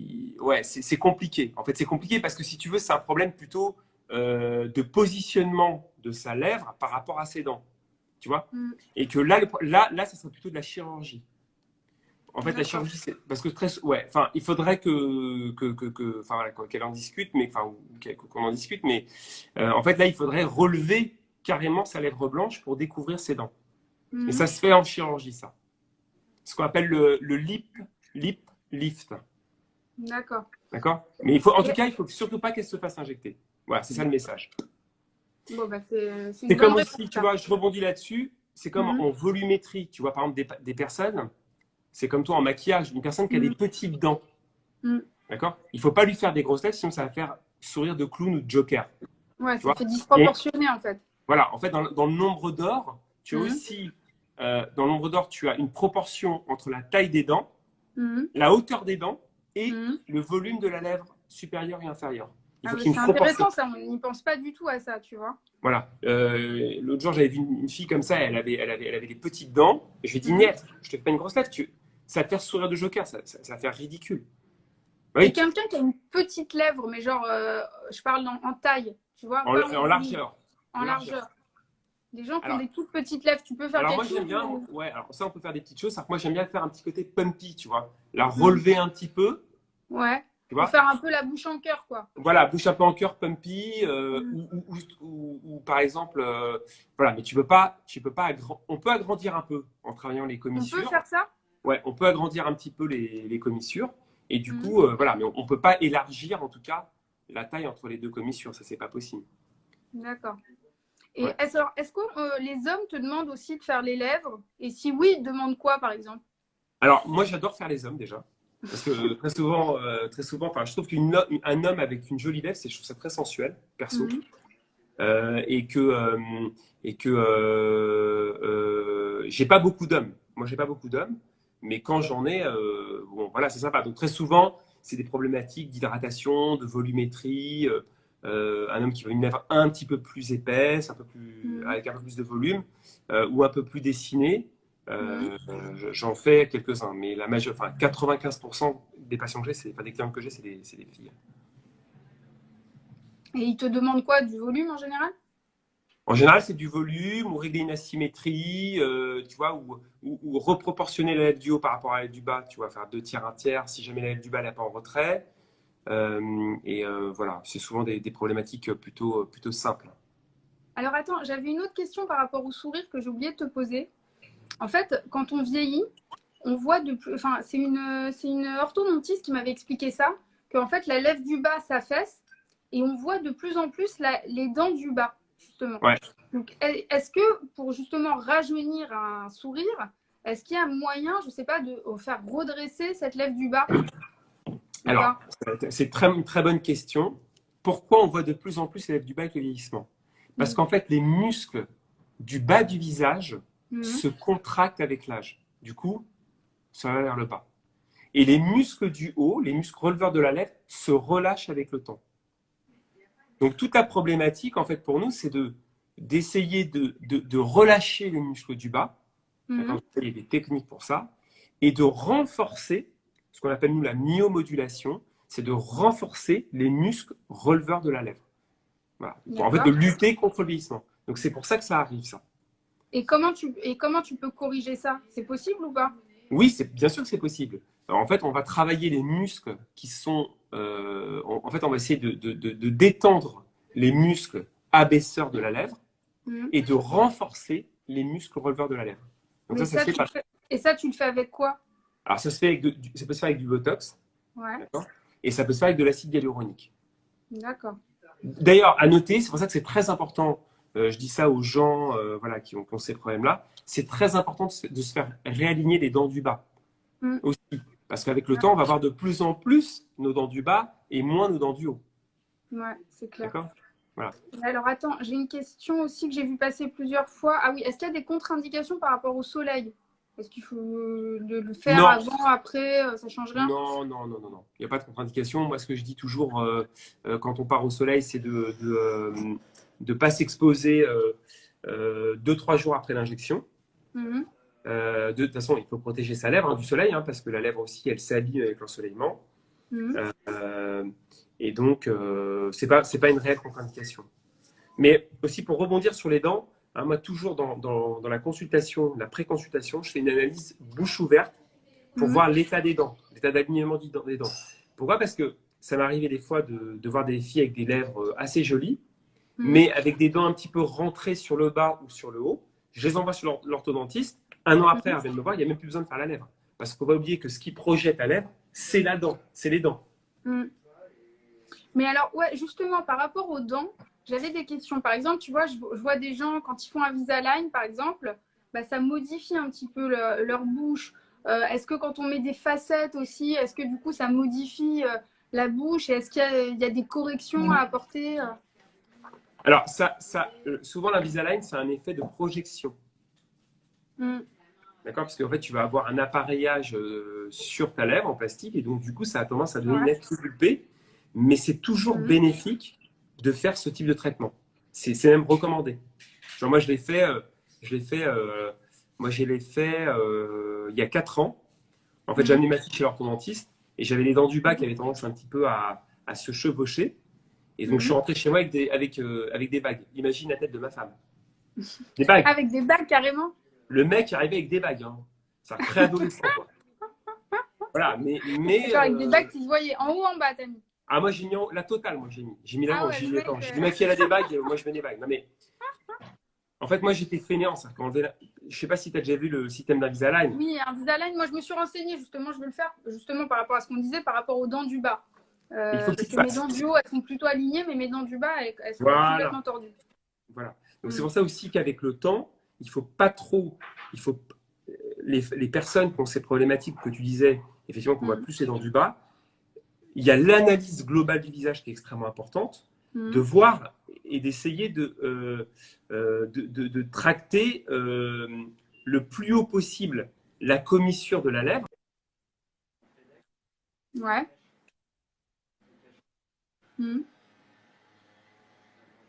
compliqué. En fait, c'est compliqué parce que si tu veux, c'est un problème plutôt de positionnement de sa lèvre par rapport à ses dents. Tu vois? Et que là, ça serait plutôt de la chirurgie. En fait, la chirurgie, c'est parce que il faudrait qu'elle en discute, mais qu'on en discute, mais en fait, là, il faudrait relever carrément sa lèvre blanche pour découvrir ses dents. Et ça se fait en chirurgie, ça. Ce qu'on appelle le lip lift. D'accord. D'accord? Mais en tout cas, il ne faut surtout pas qu'elle se fasse injecter. Voilà, c'est ça le message. Bon, bah, c'est comme aussi, tu vois, je rebondis là-dessus, c'est comme en volumétrie. Tu vois, par exemple, des personnes, c'est comme toi en maquillage, une personne qui a des petites dents. D'accord? Il ne faut pas lui faire des grosses lèvres, sinon ça va faire sourire de clown ou de joker. Ouais, ça fait disproportionné en fait. Voilà, en fait, dans le nombre d'or, tu as aussi, dans le nombre d'or, tu as une proportion entre la taille des dents, la hauteur des dents et le volume de la lèvre supérieure et inférieure. C'est intéressant ça, on n'y pense pas du tout à ça, tu vois. Voilà. L'autre jour, j'avais vu une fille comme ça, elle avait des petites dents. Je lui ai dit, net, je te fais pas une grosse lèvre, ça va te faire sourire de joker, ça va faire ridicule. Oui. Et quelqu'un qui a une petite lèvre, mais genre, je parle en taille, tu vois. En largeur. En largeur. Des gens qui ont des toutes petites lèvres, tu peux faire quelque chose. Alors moi, j'aime bien, alors ça, on peut faire des petites choses. Moi, j'aime bien faire un petit côté pumpy, tu vois. La relever un petit peu. Ouais. Tu vois, faire un peu la bouche en cœur, quoi. Voilà, bouche un peu en cœur, pumpy, ou par exemple, voilà, mais tu peux pas on peut agrandir un peu en travaillant les commissures. On peut faire ça? Ouais, on peut agrandir un petit peu les commissures, et du coup, voilà, mais on peut pas élargir, en tout cas, la taille entre les deux commissures, ça, c'est pas possible. D'accord. Et Ouais. est-ce que les hommes te demandent aussi de faire les lèvres? Et si oui, ils te demandent quoi, par exemple? Alors, moi, j'adore faire les hommes déjà. Parce que très souvent, enfin, je trouve qu'un homme avec une jolie lèvre, je trouve ça très sensuel, perso. Mhm. Et j'ai pas beaucoup d'hommes. Moi, j'ai pas beaucoup d'hommes, mais quand j'en ai, bon, voilà, c'est sympa. Donc très souvent, c'est des problématiques d'hydratation, de volumétrie. Un homme qui veut une lèvre un petit peu plus épaisse, Mhm. avec un peu plus de volume, ou un peu plus dessinée. Mhm. J'en fais quelques-uns, mais la majeure, enfin 95% des patients que j'ai, enfin des clients que j'ai, c'est des filles. Et ils te demandent quoi? Du volume en général? En général, c'est du volume ou régler une asymétrie, tu vois, ou reproportionner la lèvre du haut par rapport à la lèvre du bas, tu vois, faire deux tiers, un tiers, si jamais la lèvre du bas n'est pas en retrait. Voilà, c'est souvent des problématiques plutôt simples. Alors attends, j'avais une autre question par rapport au sourire que j'ai oublié de te poser. En fait, quand on vieillit, on voit de plus. Enfin, c'est une orthodontiste qui m'avait expliqué ça, qu'en fait, la lèvre du bas s'affaisse et on voit de plus en plus les dents du bas, justement. Ouais. Donc, est-ce que pour justement rajeunir un sourire, est-ce qu'il y a moyen, je ne sais pas, de faire redresser cette lèvre du bas ou Alors, pas? c'est une très bonne question. Pourquoi on voit de plus en plus les lèvres du bas avec le vieillissement? Parce Mhm. qu'en fait, les muscles du bas du visage Mhm. se contractent avec l'âge. Du coup, ça va vers le bas. Et les muscles du haut, les muscles releveurs de la lèvre, se relâchent avec le temps. Donc toute la problématique, en fait, pour nous, c'est d'essayer de relâcher les muscles du bas. Mhm. D'accord. Il y a des techniques pour ça. Et de renforcer ce qu'on appelle, nous, la myomodulation, c'est de renforcer les muscles releveurs de la lèvre. Voilà. En fait, de D'accord. lutter contre le vieillissement. Donc c'est pour ça que ça arrive, ça. Et comment tu peux corriger ça? C'est possible ou pas? Oui, bien sûr que c'est possible. Alors, en fait, on va travailler les muscles qui sont. En fait, on va essayer de détendre les muscles abaisseurs de la lèvre Mhm. et de renforcer les muscles releveurs de la lèvre. Donc Mais ça se ça, fait tu pas. le fais. Et ça, tu le fais avec quoi? Alors ça se fait ça peut se faire avec du botox, Ouais, d'accord. Et ça peut se faire avec de l'acide hyaluronique. d'accord. D'ailleurs, à noter, c'est pour ça que c'est très important. Je dis ça aux gens, voilà, qui ont ces problèmes-là. C'est très important de se faire réaligner les dents du bas Mhm. aussi. Parce qu'avec le temps, on va avoir de plus en plus nos dents du bas et moins nos dents du haut. Ouais, c'est clair. D'accord. Voilà. Alors attends, j'ai une question aussi que j'ai vu passer plusieurs fois. Ah oui, est-ce qu'il y a des contre-indications par rapport au soleil? Est-ce qu'il faut le faire Non, avant, après, ça change rien? non, non, non, non, non. Il n'y a pas de contre-indication. Moi, ce que je dis toujours quand on part au soleil, c'est de pas s'exposer 2-3 jours après l'injection. Mhm. De toute façon, il faut protéger sa lèvre du soleil, hein, parce que la lèvre aussi, elle s'habille avec l'ensoleillement. Mhm. Euh, et donc, c'est pas une réelle contre-indication. Mais aussi pour rebondir sur les dents, hein, moi toujours dans la consultation, la pré-consultation, je fais une analyse bouche ouverte pour Mhm. voir l'état des dents, l'état d'alignement des dents. Pourquoi? Parce que ça m'arrivait des fois de voir des filles avec des lèvres assez jolies, Mhm. mais avec des dents un petit peu rentrées sur le bas ou sur le haut. Je les envoie sur l'orthodontiste. Un an après, Mhm. elles viennent me voir, il n'y a même plus besoin de faire la lèvre. Parce qu'on va oublier que ce qui projette la lèvre, c'est la dent, c'est les dents. Mhm. Mais alors, ouais, justement, par rapport aux dents, j'avais des questions. Par exemple, tu vois, je vois des gens, quand ils font un Invisalign, par exemple, bah, ça modifie un petit peu leur bouche. Est-ce que quand on met des facettes aussi, est-ce que du coup, ça modifie la bouche? Et est-ce qu'il y a des corrections à apporter? Alors, souvent, l'Invisalign, c'est un effet de projection. Mm. D'accord? Parce qu'en fait, tu vas avoir un appareillage sur ta lèvre en plastique et donc, du coup, ça a tendance à donner une Ouais. lèvre plus pulpée. Mais c'est toujours Mm. bénéfique de faire ce type de traitement. C'est même recommandé. Genre, moi, je l'ai fait, moi, je l'ai fait il y a 4 ans. En fait, j'ai Mm. amené ma fille chez l'orthodontiste et j'avais les dents du bas qui avaient tendance un petit peu à se chevaucher. Et donc, je suis Mm. rentré chez moi avec des bagues. Imagine la tête de ma femme. Des bagues. Avec des bagues carrément? Le mec arrivait avec des bagues. Hein. C'est un préadolescent, quoi. Voilà, D'accord, avec des bagues qui se voyaient en haut, en bas, t'as mis. ah, moi, j'ai mis la totale, moi, j'ai mis. J'ai mis la Ah grosse. ouais, J'ai le dit, mec. attends, j'ai dit, ma fille, elle a des bagues, moi, je mets des bagues. Non, mais en fait, moi, j'étais fainéant, ça. Je sais pas si tu as déjà vu le système d'Invisalign. Oui, un Invisalign, moi je me suis renseignée justement, je vais le faire justement par rapport à ce qu'on disait, par rapport aux dents du bas. Il faut que Parce tu que mes fasses. dents du haut, elles sont plutôt alignées, mais mes dents du bas, elles sont Voilà. complètement tordues. Voilà. Donc c'est pour ça aussi qu'avec le temps, il faut pas trop, il faut les personnes qui ont ces problématiques que tu disais, effectivement qu'on voit plus les dents du bas, il y a l'analyse globale du visage qui est extrêmement importante, de voir et d'essayer de tracter le plus haut possible la commissure de la lèvre. Ouais.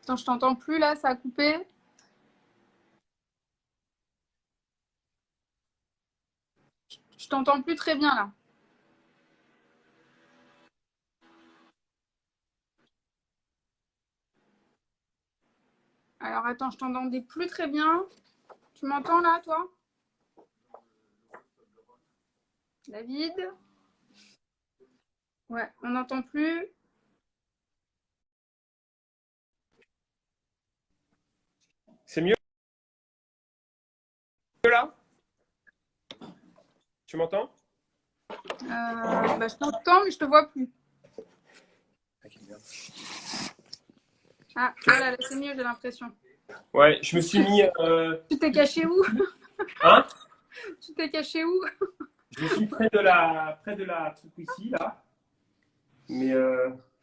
Attends, je t'entends plus là, ça a coupé. Je t'entends plus très bien là. Alors attends, je t'entendais plus très bien. Tu m'entends là, toi? David? Ouais, on n'entend plus. C'est mieux là? Tu m'entends? Je t'entends, mais je te vois plus. Ah, voilà, là, c'est mieux, j'ai l'impression. Ouais, je me suis mis. Tu t'es caché où? Hein? Tu t'es caché où? Je suis près de la truc ici là. Mais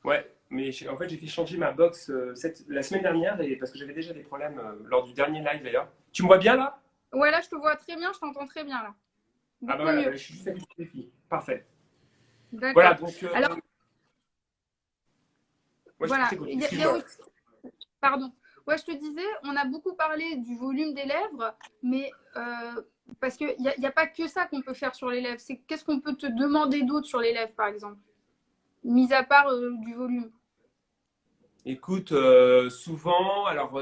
ouais, mais en fait j'ai fait changer ma box la semaine dernière parce que j'avais déjà des problèmes lors du dernier live d'ailleurs. Tu me vois bien là? Ouais, là, je te vois très bien, je t'entends très bien là. Ah bah Beaucoup voilà, mieux. bah, je suis juste à côté des filles. Parfait. Voilà, D'accord. donc Alors, moi je voilà, t'écoute, il y a excuse-moi. aussi... Pardon. Ouais, je te disais, on a beaucoup parlé du volume des lèvres, mais parce qu'il n'y a pas que ça qu'on peut faire sur les lèvres. C'est qu'est-ce qu'on peut te demander d'autre sur les lèvres, par exemple, mis à part du volume. Écoute, souvent, alors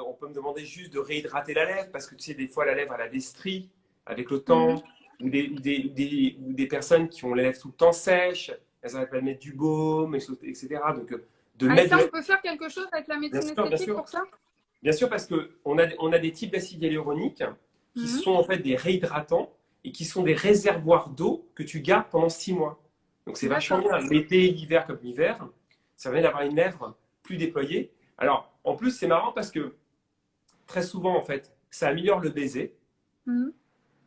on peut me demander juste de réhydrater la lèvre parce que tu sais, des fois la lèvre elle a des stries avec le temps, ou des personnes qui ont les lèvres tout le temps sèches, elles n'arrêtent pas de mettre du baume, etc. Donc de Ah, et mettre de ça, la... on peut faire quelque chose avec la Bien médecine sûr, bien esthétique sûr. pour ça? Bien sûr, parce qu'on on a des types d'acide hyaluronique qui Mhm. sont en fait des réhydratants et qui sont des réservoirs d'eau que tu gardes pendant 6 mois. Donc c'est vachement D'accord. bien, l'été, l'hiver comme l'hiver, ça permet d'avoir une lèvre plus déployée. Alors, en plus, c'est marrant parce que très souvent, en fait, ça améliore le baiser, Mhm.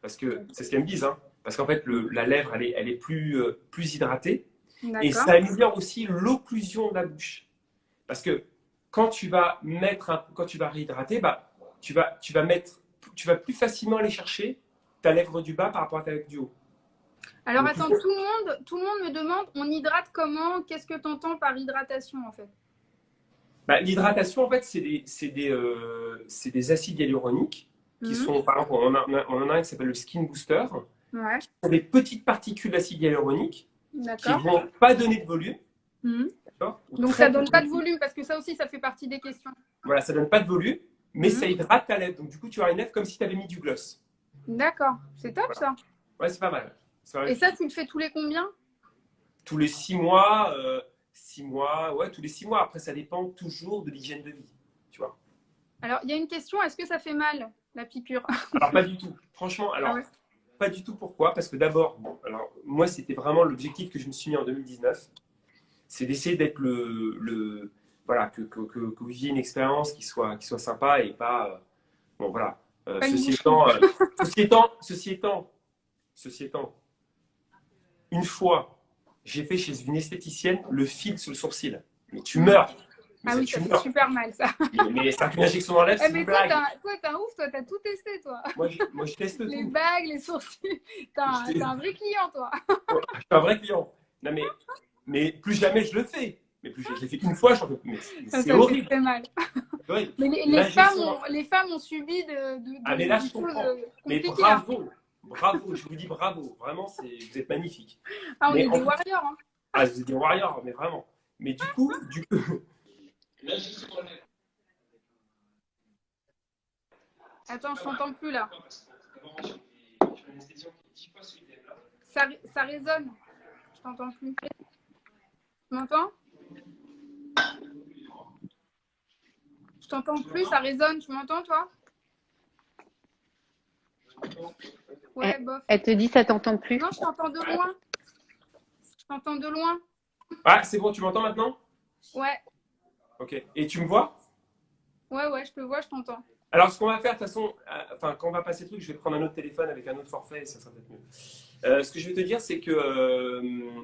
parce que c'est ce qu'elles me disent, hein, parce qu'en fait, la lèvre, elle est plus hydratée, et D'accord. ça améliore aussi l'occlusion de la bouche. Parce que quand tu vas réhydrater, bah, tu vas plus facilement aller chercher ta lèvre du bas par rapport à ta lèvre du haut. Alors Donc, attends, tout le monde me demande, on hydrate comment? Qu'est-ce que tu entends par hydratation en fait? bah, l'hydratation, en fait, c'est des acides hyaluroniques qui Mhm. sont, par exemple, on en a un qui s'appelle le Skin Booster. Ouais, Ce sont des petites particules d'acide hyaluronique qui d'accord. vont pas donner de volume, Mhm. d'accord, ou Donc ça très peu donne de pas de volume. volume parce que ça aussi, ça fait partie des questions. Voilà, ça donne pas de volume, mais ça Mhm. hydrate ta lèvre. Donc, du coup, tu auras une lèvre comme si tu avais mis du gloss. D'accord, c'est top Voilà. ça. Ouais, c'est pas mal. C'est pas mal Et du ça, tout. tu le fais tous les combien? Tous les 6 mois, 6 mois, ouais, tous les 6 mois. Après, ça dépend toujours de l'hygiène de vie, tu vois. Alors, il y a une question, est-ce que ça fait mal, la piqûre? Alors, pas du tout. Franchement, Ah ouais. alors, pas du tout. Pourquoi? Parce que d'abord, bon, alors, moi, c'était vraiment l'objectif que je me suis mis en 2019. C'est d'essayer d'être voilà, que vous ayez une expérience qui soit sympa et pas, bon, voilà. Pas une boucherie. Ceci étant, une fois, j'ai fait chez une esthéticienne le fil sur le sourcil. Mais tu Mhm. meurs. Mais Ah ça, oui, ça tu fait meurs. super mal ça. Mais ça une injection dans l'œuf, Eh, c'est une mais toi, blague. t'es un ouf, toi, t'as tout testé, toi. Moi, je teste Les tout. bagues, les sourcils. Je T'es teste- un vrai client, toi. je suis un vrai client. Non, mais plus jamais je le fais. Mais plus je l'ai fait une fois, mais Ça, c'est ça fait horrible. très mal. C'est horrible. Mais L'injection dans... les femmes ont subi Ah, mais là, des je choses comprends. Mais compliquées, hein. bravo. Bravo. Je vous dis bravo. Vraiment, vous êtes magnifique. Ah, on Mais est en des plus, warriors, hein. ah, vous êtes des warriors, mais vraiment. Mais du coup, Attends, je t'entends plus là. Ça résonne. Je t'entends plus. Tu m'entends? Je t'entends plus, ça résonne. Tu m'entends, toi? Ouais, bof. Elle te dit ça t'entend plus. Non, je t'entends de loin. Je t'entends de loin. Ah, c'est bon, tu m'entends maintenant? Ouais, Ok. Et tu me vois? ouais, je te vois, je t'entends. Alors, ce qu'on va faire, de toute façon, enfin, quand on va passer le truc, je vais prendre un autre téléphone avec un autre forfait et ça sera peut-être mieux. Ce que je vais te dire, c'est que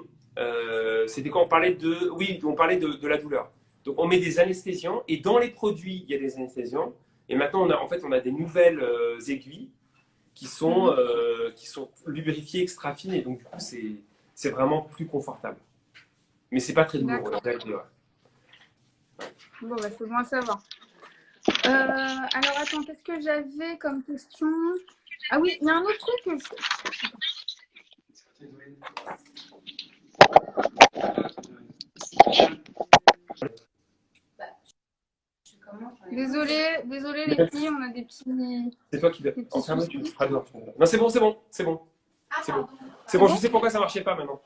c'était quand on parlait de, oui, on parlait de la douleur. Donc, on met des anesthésiants et dans les produits, il y a des anesthésiants. Et maintenant, en fait, on a des nouvelles aiguilles Mhm. qui sont lubrifiées extra fines et donc, du coup, c'est vraiment plus confortable. Mais c'est pas très douloureux. D'accord. Bon, bah, c'est bon à savoir. Alors, attends, qu'est-ce que j'avais comme question? Ah oui, il y a un autre truc que désolé les filles, on a C'est toi qui dois. des petits Enferme-le, soucis. tu feras dehors. Non, c'est bon, c'est bon, c'est bon. C'est bon. C'est C'est bon, je bon? sais pourquoi ça marchait pas maintenant.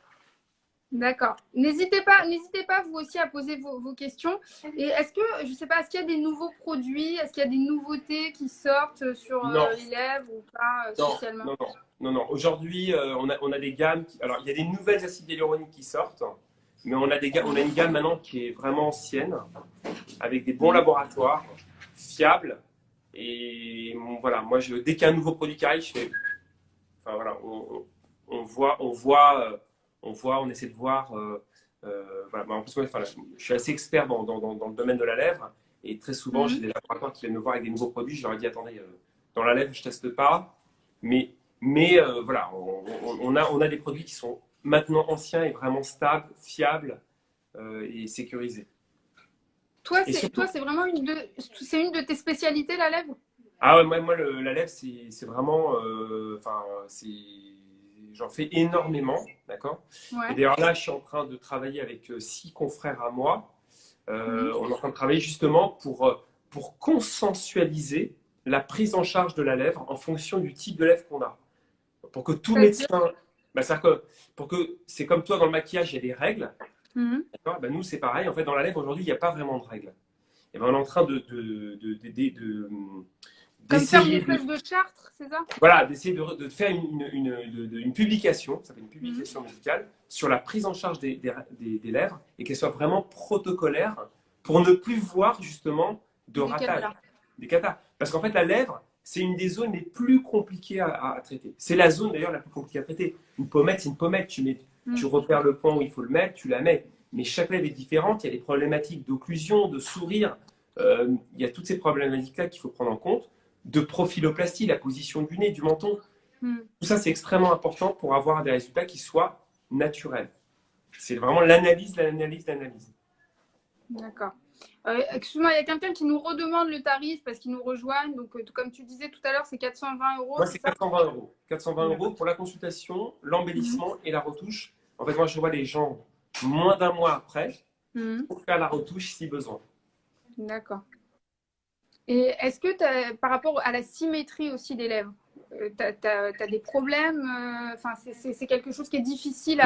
D'accord. N'hésitez pas vous aussi à poser vos questions. Et est-ce que, je sais pas, est-ce qu'il y a des nouveaux produits, est-ce qu'il y a des nouveautés qui sortent sur Non, les lèvres ou pas non, spécialement? non, non. Non, non. Aujourd'hui, on a des gammes. Alors, il y a des nouvelles acides hyaluroniques qui sortent, mais on a une gamme maintenant qui est vraiment ancienne, avec des bons Mhm. laboratoires, fiables. Et voilà, moi, dès qu'il y a un nouveau produit qui arrive, je fais. Enfin, voilà, on voit, on essaie de voir. Voilà. En plus, moi, enfin, je suis assez expert dans le domaine de la lèvre. Et très souvent, j'ai Mhm. des laboratoires qui viennent me voir avec des nouveaux produits. Je leur ai dit, attendez, dans la lèvre, je ne teste pas. Mais voilà, on a des produits qui sont maintenant anciens et vraiment stables, fiables et sécurisés. Et Toi, surtout, c'est vraiment c'est une de tes spécialités, la lèvre? ah ouais, moi la lèvre, c'est vraiment, enfin, j'en fais énormément, d'accord? Et Ouais. d'ailleurs là, je suis en train de travailler avec 6 confrères à moi. Mhm. On est en train de travailler justement pour consensualiser la prise en charge de la lèvre en fonction du type de lèvre qu'on a. Pour que tout C'est-à-dire? médecin, bah, pour que c'est comme toi dans le maquillage, il y a des règles, Mhm. d'accord? Bah, nous, c'est pareil. En fait, dans la lèvre, aujourd'hui, il n'y a pas vraiment de règles. Et ben, on est en train Comme faire une d'essayer de, espèce de chartre, c'est ça? voilà, d'essayer de faire une publication, ça s'appelle une Mhm. publication médicale, sur la prise en charge des lèvres et qu'elle soit vraiment protocolaire pour ne plus voir justement de Des ratage, catas. des catas. Parce qu'en fait, la lèvre, c'est une des zones les plus compliquées à traiter. C'est la zone d'ailleurs la plus compliquée à traiter. Une pommette, c'est une pommette. Tu Mhm. repères le point où il faut le mettre, tu la mets. Mais chaque lèvre est différente. Il y a des problématiques d'occlusion, de sourire. Il y a toutes ces problématiques-là qu'il faut prendre en compte de profiloplastie, la position du nez, du menton. Mhm. Tout ça, c'est extrêmement important pour avoir des résultats qui soient naturels. C'est vraiment l'analyse, l'analyse, l'analyse. D'accord. Excuse-moi, il y a quelqu'un qui nous redemande le tarif parce qu'ils nous rejoignent. Donc, comme tu disais tout à l'heure, c'est 420 euros, Moi, c'est c'est ça? 420 euros. 420 D'accord. euros pour la consultation, Mhm. l'embellissement et la retouche. En fait, moi, je vois les gens moins d'un mois après Mhm. pour faire la retouche si besoin. D'accord. Et est-ce que par rapport à la symétrie aussi des lèvres, t'as des problèmes? Enfin, c'est quelque chose qui est difficile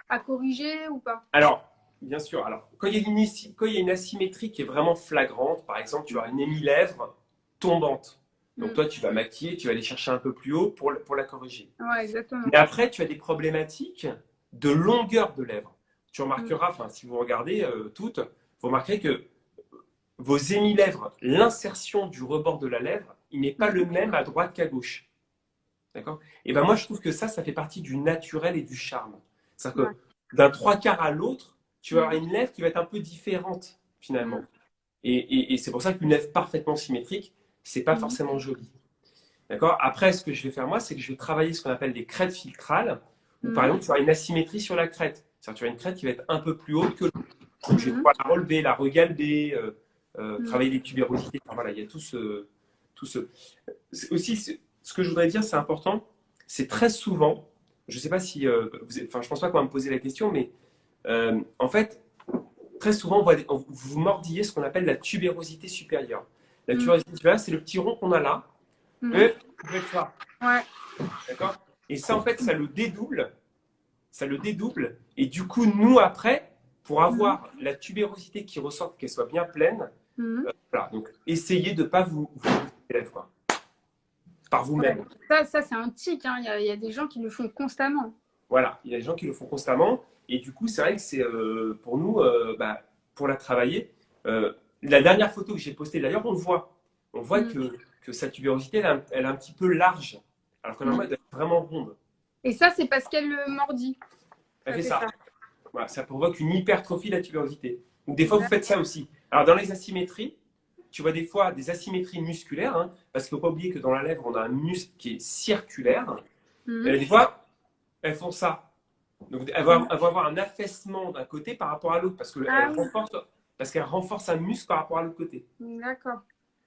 à corriger ou pas? Alors, bien sûr, alors, quand il y a une asymétrie qui est vraiment flagrante, par exemple, tu as une émi-lèvre tombante. Donc, Mhm. toi, tu vas maquiller, tu vas aller chercher un peu plus haut pour la corriger. Ouais, exactement. Mais après, tu as des problématiques de longueur de lèvres. Tu Mhm. remarqueras, enfin, si vous regardez toutes, vous remarquerez que vos émi-lèvres, l'insertion du rebord de la lèvre, il n'est pas le Mhm. même à droite qu'à gauche. D'accord? Et ben moi, je trouve que ça fait partie du naturel et du charme. C'est-à-dire Ouais. que d'un trois quarts à l'autre, tu vas avoir Mhm. une lèvre qui va être un peu différente, finalement. Mhm. Et c'est pour ça qu'une lèvre parfaitement symétrique, c'est pas Mhm. forcément joli. D'accord? Après, ce que je vais faire moi, c'est que je vais travailler ce qu'on appelle des crêtes filtrales, où par Mhm. exemple, tu auras une asymétrie sur la crête. C'est-à-dire, tu as une crête qui va être un peu plus haute que l'autre. Donc, je vais Mhm. pouvoir la relever, la regalber, Mhm. travailler les tubérosités. Enfin, voilà, il y a tout ce. Aussi, ce que je voudrais dire, c'est important, c'est très souvent, je ne sais pas si, enfin, je pense pas qu'on va me poser la question, mais en fait, très souvent, vous mordillez ce qu'on appelle la tubérosité supérieure. La Mhm. tubérosité supérieure, c'est le petit rond qu'on a là. Mhm. Et vous faites ça, Ouais. d'accord? Et ça, en fait, ça le dédouble. Et du coup, nous, après, pour Mhm. avoir la tubérosité qui ressorte, qu'elle soit bien pleine, Mhm. voilà. Donc, essayez de ne pas vous élève, quoi, par Ouais. vous-même. Ça c'est un tic, hein. Il y a des gens qui le font constamment. Voilà. Il y a des gens qui le font constamment. Et du coup, c'est vrai que c'est pour nous, pour la travailler. La dernière photo que j'ai postée, d'ailleurs, on voit que sa tubérosité, elle est un petit peu large, alors que normalement, elle doit être vraiment ronde. Et ça, c'est parce qu'elle le mordit. Elle Ça fait fait ça. ça. Voilà, ça provoque une hypertrophie de la tubérosité. Donc, des fois, vous faites ça aussi. Alors, dans les asymétries, tu vois des fois des asymétries musculaires, hein, parce qu'il ne faut pas oublier que dans la lèvre, on a un muscle qui est circulaire. Et des fois, elles font ça. Donc, elle va avoir un affaissement d'un côté par rapport à l'autre, parce qu'elle renforce un muscle par rapport à l'autre côté. D'accord.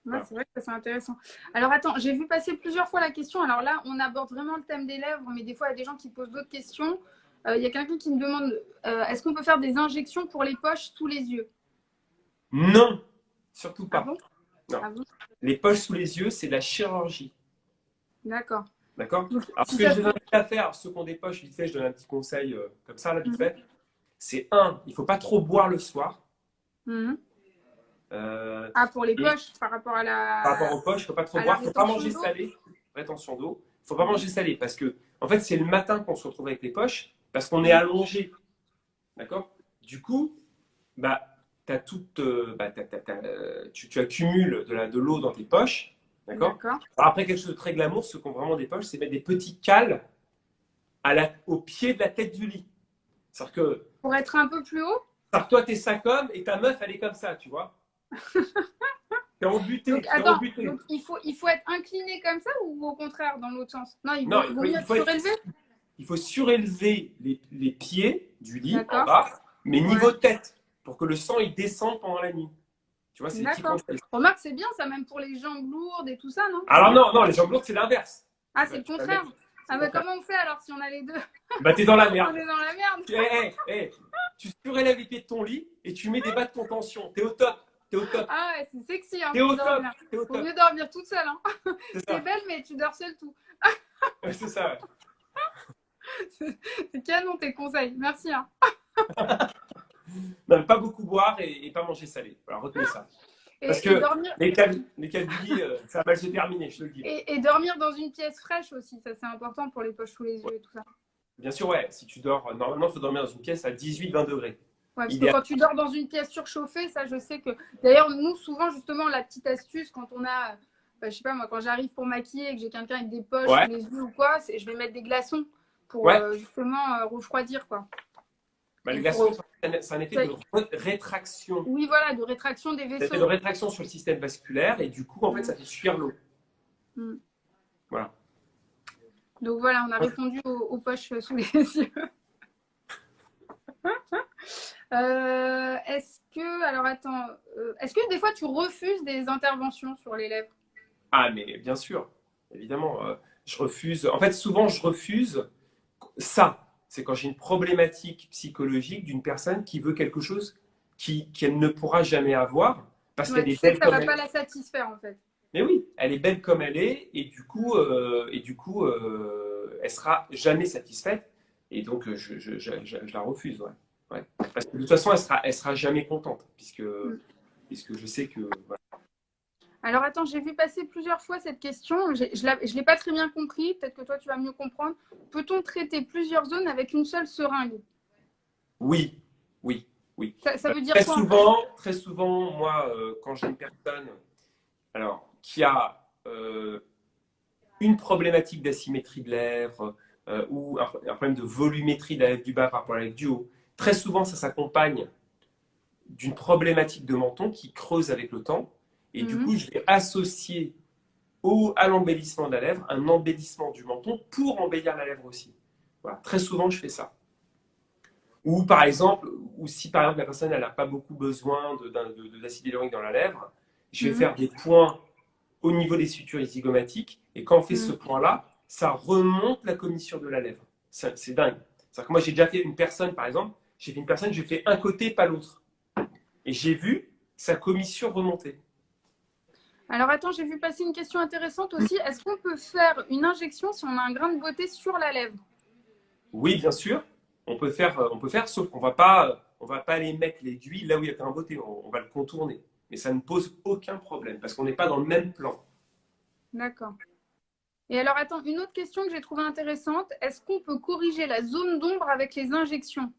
Ouais, Voilà. c'est vrai que c'est intéressant. Alors attends, j'ai vu passer plusieurs fois la question. Alors là, on aborde vraiment le thème des lèvres, mais des fois, il y a des gens qui posent d'autres questions. Il y a quelqu'un qui me demande est-ce qu'on peut faire des injections pour les poches sous les yeux? Non, surtout Ah pas. bon? Non. Ah bon? Les poches sous les yeux, c'est de la chirurgie. D'accord. D'accord? Donc, Alors, ce si que ça je se les trouve. invite à faire, ceux qui ont des poches, vite fait, je donne un petit conseil comme ça, là, vite fait. C'est un, il ne faut pas trop boire le soir. Mhm. Euh, Ah, pour les et poches, par rapport à par rapport la, aux poches, il ne faut pas trop à la boire, il ne faut pas rétention manger d'eau. salé. Rétention d'eau. Il ne faut pas manger salé parce que, en fait, c'est le matin qu'on se retrouve avec les poches parce qu'on est allongé. D'accord? Du coup, bah, t'as toute, tu accumules de l'eau dans tes poches. D'accord? D'accord. Alors après, quelque chose de très glamour, ceux qui ont vraiment des poches, c'est mettre des petits cales au pied de la tête du lit. C'est-à-dire que, Pour être un peu plus haut. toi, t'es ça comme et ta meuf, elle est comme ça, tu vois? T'es Donc, embuté, t'es attends, embuté. donc il faut être incliné comme ça ou au contraire, dans l'autre sens? Non, Non, vaut mieux être surélevé? il faut surélever les pieds du lit en D'accord. bas, mais Ouais. niveau tête, pour que le sang il descende pendant la nuit. Tu vois, c'est des petits D'accord. conseils. Remarque, c'est bien ça, même pour les jambes lourdes et tout ça, non? C'est Alors bien. non, non, les jambes lourdes, c'est l'inverse. Ah, c'est le Tu vas contraire. mettre, c'est Ah, le bah contraire. comment on fait alors si on a les deux? Bah, t'es dans la On merde. est dans la merde. Tu surélèves les pieds de ton lit et tu mets des bas de contention. T'es au top. T'es au top. Ah ouais, c'est sexy hein, T'es pour au top. dormir. T'es au Vaut top. mieux dormir toute seule. Hein. C'est T'es ça. belle, mais tu dors seule tout. C'est ça, ouais. C'est canon tes conseils. Merci. Hein. Non, pas beaucoup boire et pas manger salé. Voilà, retenez ça. Parce Et que dormir. les calculs, ça va mal se terminer, je te le dis. Et dormir dans une pièce fraîche aussi, ça c'est important pour les poches sous les Ouais. yeux et tout ça. Bien sûr, ouais. Si tu dors, normalement, il faut dormir dans une pièce à 18-20 degrés. Ouais, parce que Idéal. quand tu dors dans une pièce surchauffée, ça je sais que. D'ailleurs, nous, souvent, justement, la petite astuce, quand on a. Bah, je sais pas, moi, quand j'arrive pour maquiller et que j'ai quelqu'un avec des poches sous Ouais, les yeux ou quoi, je vais mettre des glaçons pour ouais. justement refroidir, quoi. Bah, le Et glaçon, pour. c'est un effet de rétraction. Oui, voilà, de rétraction des Ça fait de vaisseaux. rétraction sur le système vasculaire et du coup, en fait, Mm. ça fait fuir l'eau. Mm. Voilà. Donc voilà, on a répondu aux poches sous les yeux. Est-ce que, alors attends, est-ce que des fois tu refuses des interventions sur les lèvres? Ah, mais bien sûr, évidemment, je refuse. En fait, souvent, je refuse ça. C'est quand j'ai une problématique psychologique d'une personne qui veut quelque chose qu'elle ne pourra jamais avoir parce Ouais, qu'elle tu est sais que belle ça comme va elle pas est. la satisfaire en fait. Mais oui, elle est belle comme elle est et du coup, elle sera jamais satisfaite et donc je la refuse. Ouais. Ouais. Parce que de toute façon, elle sera jamais contente Mm. puisque je sais que. Voilà. Alors attends, j'ai vu passer plusieurs fois cette question. Je l'ai pas très bien compris. Peut-être que toi tu vas mieux comprendre. Peut-on traiter plusieurs zones avec une seule seringue? Oui, oui, oui. Ça veut dire quoi en fait? Très souvent, moi, quand j'ai une personne qui a une problématique d'asymétrie de lèvres ou un problème de volumétrie de la lèvre du bas par rapport à la lèvre du haut, très souvent, ça s'accompagne d'une problématique de menton qui creuse avec le temps. Et du Mhm. coup, je vais associer à l'embellissement de la lèvre un embellissement du menton pour embellir la lèvre aussi. Voilà. Très souvent, je fais ça. Ou par exemple, ou si par exemple la personne n'a pas beaucoup besoin d'acide hyaluronique dans la lèvre, je vais Mhm. faire des points au niveau des sutures zygomatiques et quand on fait ce Mhm. point-là, ça remonte la commissure de la lèvre. C'est dingue. C'est-à-dire que moi j'ai déjà fait une personne, par exemple, j'ai fait une personne, j'ai fait un côté, pas l'autre. Et j'ai vu sa commissure remonter. Alors attends, j'ai vu passer une question intéressante aussi. Est-ce qu'on peut faire une injection si on a un grain de beauté sur la lèvre? Oui, bien sûr, on peut faire, sauf on va pas aller mettre l'aiguille là où il y a un beauté, on va le contourner. Mais ça ne pose aucun problème parce qu'on n'est pas dans le même plan. D'accord. Et alors, attends, une autre question que j'ai trouvée intéressante. Est-ce qu'on peut corriger la zone d'ombre avec les injections?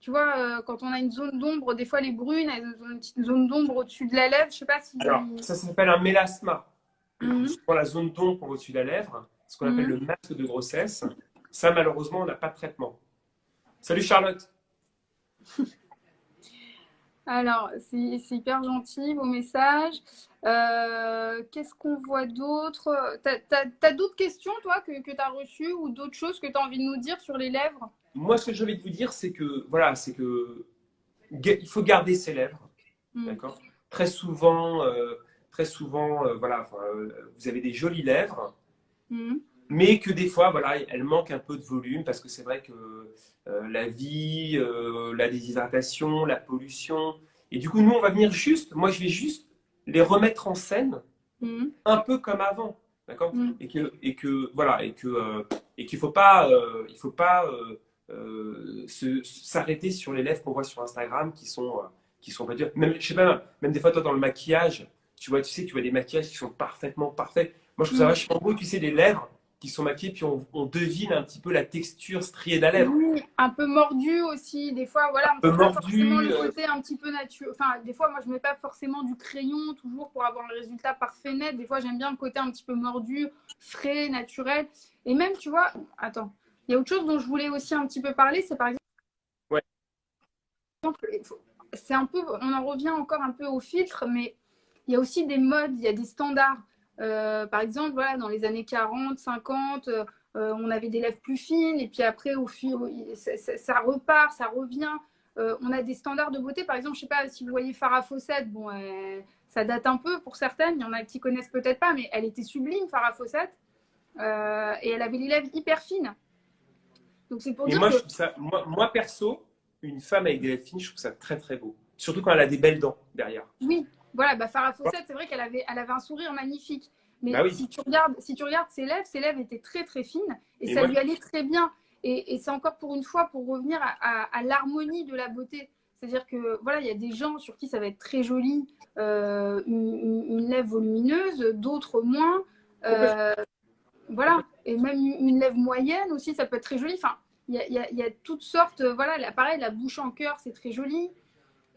Tu vois, quand on a une zone d'ombre, des fois les brunes, elles ont une petite zone d'ombre au-dessus de la lèvre. Je sais pas si. Alors, ça s'appelle un mélasma. Mhm. Sur la zone d'ombre au-dessus de la lèvre, ce qu'on appelle Mhm. le masque de grossesse. Ça, malheureusement, on n'a pas de traitement. Salut Charlotte. Alors, c'est hyper gentil, vos messages. Qu'est-ce qu'on voit d'autre? T'as d'autres questions, toi, que tu as reçues ou d'autres choses que tu as envie de nous dire sur les lèvres? Moi, ce que j'ai envie de vous dire, c'est que, voilà, c'est que il faut garder ses lèvres, Mm. d'accord? Très souvent, voilà, enfin, vous avez des jolies lèvres, Mm. mais que des fois, voilà, elles manquent un peu de volume parce que c'est vrai que la vie, la déshydratation, la pollution, et du coup, nous, on va venir juste, moi, je vais juste les remettre en scène Mm. un peu comme avant, d'accord? Mm. Voilà, et qu'il faut pas, s'arrêter sur les lèvres qu'on voit sur Instagram qui sont pas dures. Même, je sais pas, même des fois, toi, dans le maquillage, tu sais, tu vois des maquillages qui sont parfaitement parfaits. Moi, je trouve ça Mm. vachement beau, tu sais, les lèvres qui sont maquillées, puis on devine un petit peu la texture striée de la lèvre. Oui, un peu mordu aussi. Des fois, Un voilà, on peu fait pas forcément mordu, le côté un petit peu naturel. Enfin, des fois, moi, je mets pas forcément du crayon toujours pour avoir le résultat parfait net. Des fois, j'aime bien le côté un petit peu mordu, frais, naturel. Et même, tu vois, attends, il y a autre chose dont je voulais aussi un petit peu parler, c'est par ouais. exemple, c'est un peu, on en revient encore un peu au filtre, mais il y a aussi des modes, il y a des standards. Par exemple, voilà, dans les années 40, 50, on avait des lèvres plus fines, et puis après, ça repart, ça revient. On a des standards de beauté. Par exemple, je ne sais pas si vous voyez Farah Fawcett, bon, ça date un peu pour certaines, il y en a qui connaissent peut-être pas, mais elle était sublime, Farah Fawcett, et elle avait les lèvres hyper fines. Donc c'est pour Et dire moi, que je trouve ça, moi, perso, une femme avec des lèvres fines, je trouve ça très, très beau. Surtout quand elle a des belles dents derrière. oui, voilà, bah Farah Fawcett, c'est vrai elle avait un sourire magnifique. Bah Mais oui. si tu regardes ses lèvres étaient très très fines et Et ça moi, lui allait très bien. Et c'est encore pour une fois pour revenir à l'harmonie de la beauté. C'est-à-dire que voilà, il y a des gens sur qui ça va être très joli, une lèvre volumineuse, d'autres moins. complètement. Euh, voilà, et même une lèvre moyenne aussi, ça peut être très joli. Enfin, il y a toutes sortes. Voilà, là, pareil, la bouche en cœur, c'est très joli.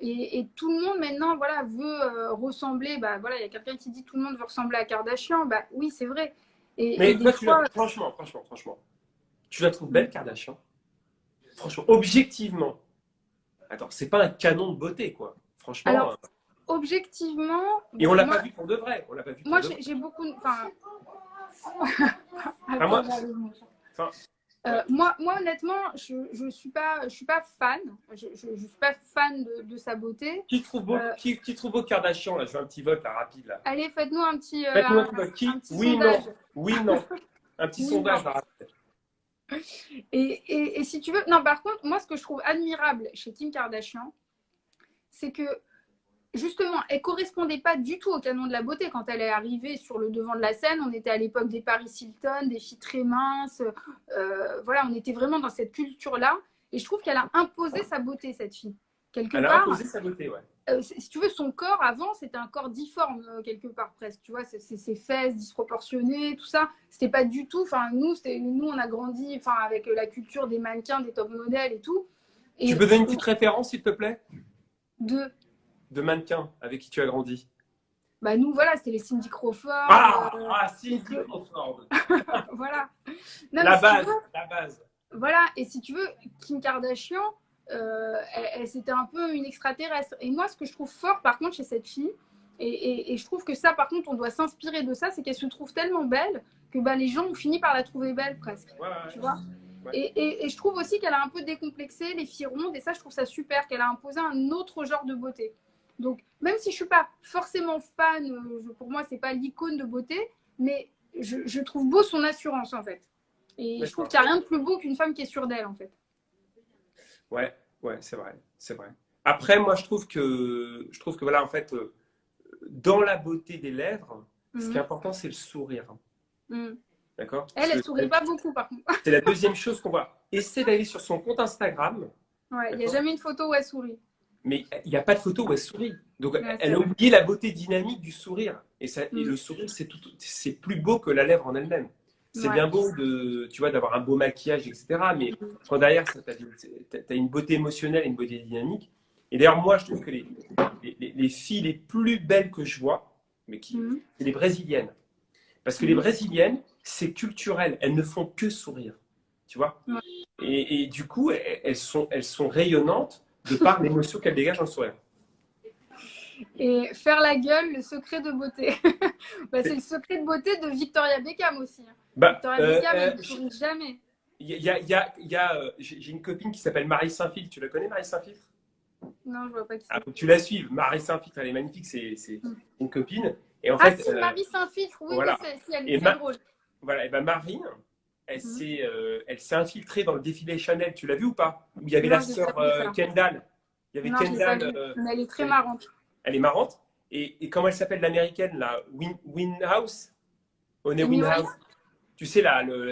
Et tout le monde maintenant voilà, veut ressembler. Bah, voilà, il y a quelqu'un qui dit tout le monde veut ressembler à Kardashian. Bah, oui, c'est vrai. Et Mais des toi, fois, franchement, tu la trouves belle, Kardashian? Franchement, objectivement. Attends, c'est pas un canon de beauté, quoi. Franchement. alors, objectivement, Et on bon, l'a pas vu pour de vrai. On l'a pas vu pour moi de vrai. j'ai beaucoup. Enfin, Enfin, attends, moi, j'arrive, mon chat. enfin, ouais. Moi, honnêtement, je suis pas fan. Je suis pas fan de sa beauté. Euh, Qui trouve beau Kardashian, là? Je veux un petit vote, là, rapide, là. allez, faites-nous Faites-nous un petit vote. un Qui? petit Oui, non. sondage. Oui, non. Un petit Oui, non. sondage, là, rapide. Et si tu veux, non, par contre, moi, ce que je trouve admirable chez Kim Kardashian, c'est que justement, elle correspondait pas du tout au canon de la beauté quand elle est arrivée sur le devant de la scène. On était à l'époque des Paris Hilton, des filles très minces. Voilà, on était vraiment dans cette culture-là. Et je trouve qu'elle a imposé sa beauté, cette fille. Quelque Elle a part, imposé sa beauté, ouais. si tu veux, son corps avant, c'était un corps difforme, quelque part presque. Tu vois, ses fesses disproportionnées, tout ça. C'était pas du tout. Enfin, nous, on a grandi enfin, avec la culture des mannequins, des top modèles et tout. Tu Et peux donner une petite référence, s'il te plaît, de, de mannequin avec qui tu as grandi? bah, nous, voilà, c'était les Cindy Crawford. Cindy Crawford. Voilà. Non, mais La si tu base, veux, la base. voilà. Et si tu veux, Kim Kardashian, c'était un peu une extraterrestre. Et moi, ce que je trouve fort, par contre, chez cette fille, et je trouve que ça, par contre, on doit s'inspirer de ça, c'est qu'elle se trouve tellement belle que bah, les gens ont fini par la trouver belle presque. Ouais, ouais, Tu vois. ouais. Et je trouve aussi qu'elle a un peu décomplexé les filles rondes. Et ça, je trouve ça super, qu'elle a imposé un autre genre de beauté. Donc, même si je suis pas forcément fan, pour moi, c'est pas l'icône de beauté, mais je trouve beau son assurance, en fait. Et je trouve D'accord. qu'il n'y a rien de plus beau qu'une femme qui est sûre d'elle, en fait. Ouais, ouais, c'est vrai, c'est vrai. Après, moi, je trouve que voilà, en fait, dans la beauté des lèvres, ce qui est Mhm. important, c'est le sourire. Mhm. D'accord? Parce Elle que sourit pas beaucoup, par contre. c'est la deuxième chose qu'on voit. Essaie d'aller sur son compte Instagram, Ouais, il n'y a d'accord? jamais une photo où elle sourit. Mais il n'y a pas de photo où elle sourit. Donc, Ouais, c'est elle a vrai. oublié la beauté dynamique du sourire. Et Mhm. le sourire, c'est plus beau que la lèvre en elle-même. c'est Ouais. bien beau de, tu vois, d'avoir un beau maquillage, etc. Mais quand derrière, tu as une beauté émotionnelle, une beauté dynamique. Et d'ailleurs, moi, je trouve que les filles les plus belles que je vois, mais Mhm. c'est les brésiliennes. Parce que les Mhm. brésiliennes, c'est culturel. Elles ne font que sourire. Tu vois? Ouais. Et du coup, elles sont rayonnantes de par l'émotion qu'elles dégagent en sourire. Et faire la gueule, le secret de beauté. Bah, c'est le secret de beauté de Victoria Beckham aussi, hein. Bah, Victoria Beckham, elle ne sourit jamais. j'ai une copine qui s'appelle Marie Saint-Filtre. Tu la connais, Marie Saint-Filtre? Non, je vois pas qui Ah, c'est. faut que tu la suives. Marie Saint-Filtre, elle est magnifique. C'est Mm. une copine. Et en Ah fait, si, Marie Saint-Filtre, oui, oui, voilà. si, elle est Et, très drôle. voilà. Et ben Marine, Mm. elle s'est infiltrée dans le défilé Chanel. Tu l'as vu ou pas? Où il y avait la Non, j'ai pas sœur vu ça. Kendall. Il y avait Non, je l'ai pas Kendall. vu. Mais elle est très Elle, marrante. elle est marrante. Et comment elle s'appelle l'américaine, là? Winhouse? Honey Amy Winhouse. Winehouse. Tu sais,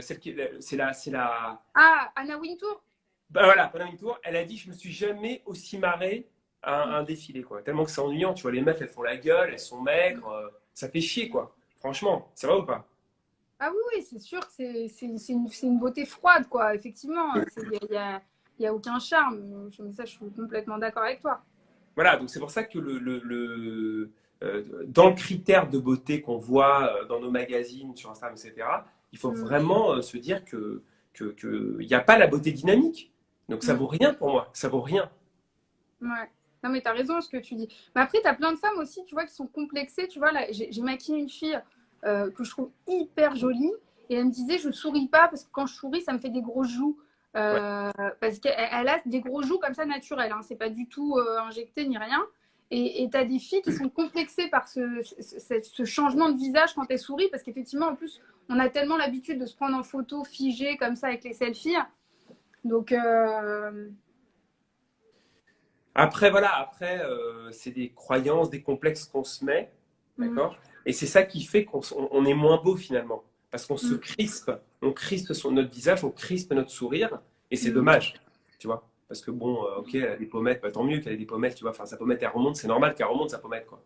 celle qui, c'est la. Ah, Anna Wintour. Bah voilà, pendant une tour, elle a dit: je me suis jamais aussi marré à un défilé, quoi. Tellement que c'est ennuyant, tu vois, les meufs, elles font la gueule, elles sont maigres, ça fait chier, quoi. Franchement, ça va ou pas? Ah oui, oui, c'est sûr que c'est une beauté froide, quoi. Effectivement, y a aucun charme. Ça, je suis complètement d'accord avec toi. Voilà, donc c'est pour ça que dans le critère de beauté qu'on voit dans nos magazines, sur Instagram, etc., il faut Mm. vraiment se dire que il n'y a pas la beauté dynamique. Donc ça Mm. vaut rien pour moi, ça vaut rien. Ouais. Non, mais t'as raison ce que tu dis. Mais après, t'as plein de femmes aussi, tu vois, qui sont complexées. Tu vois, là, j'ai maquillé une fille que je trouve hyper jolie. Et elle me disait, je souris pas parce que quand je souris, ça me fait des grosses joues. Ouais. Parce qu'elle a des gros joues comme ça naturels. Hein. C'est pas du tout injecté ni rien. Et t'as des filles qui sont complexées par ce changement de visage quand elles sourient. Parce qu'effectivement, en plus, on a tellement l'habitude de se prendre en photo figée comme ça avec les selfies. Donc, Après, voilà, c'est des croyances, des complexes qu'on se met, mm, d'accord? Et c'est ça qui fait on est moins beau finalement, parce qu'on se mm, crispe, on crispe sur notre visage, on crispe notre sourire, et c'est mm. dommage, tu vois? Parce que bon, ok, elle a des pommettes, bah, tant mieux qu'elle ait des pommettes, tu vois? Enfin, sa pommette, elle remonte, c'est normal qu'elle remonte sa pommette, quoi.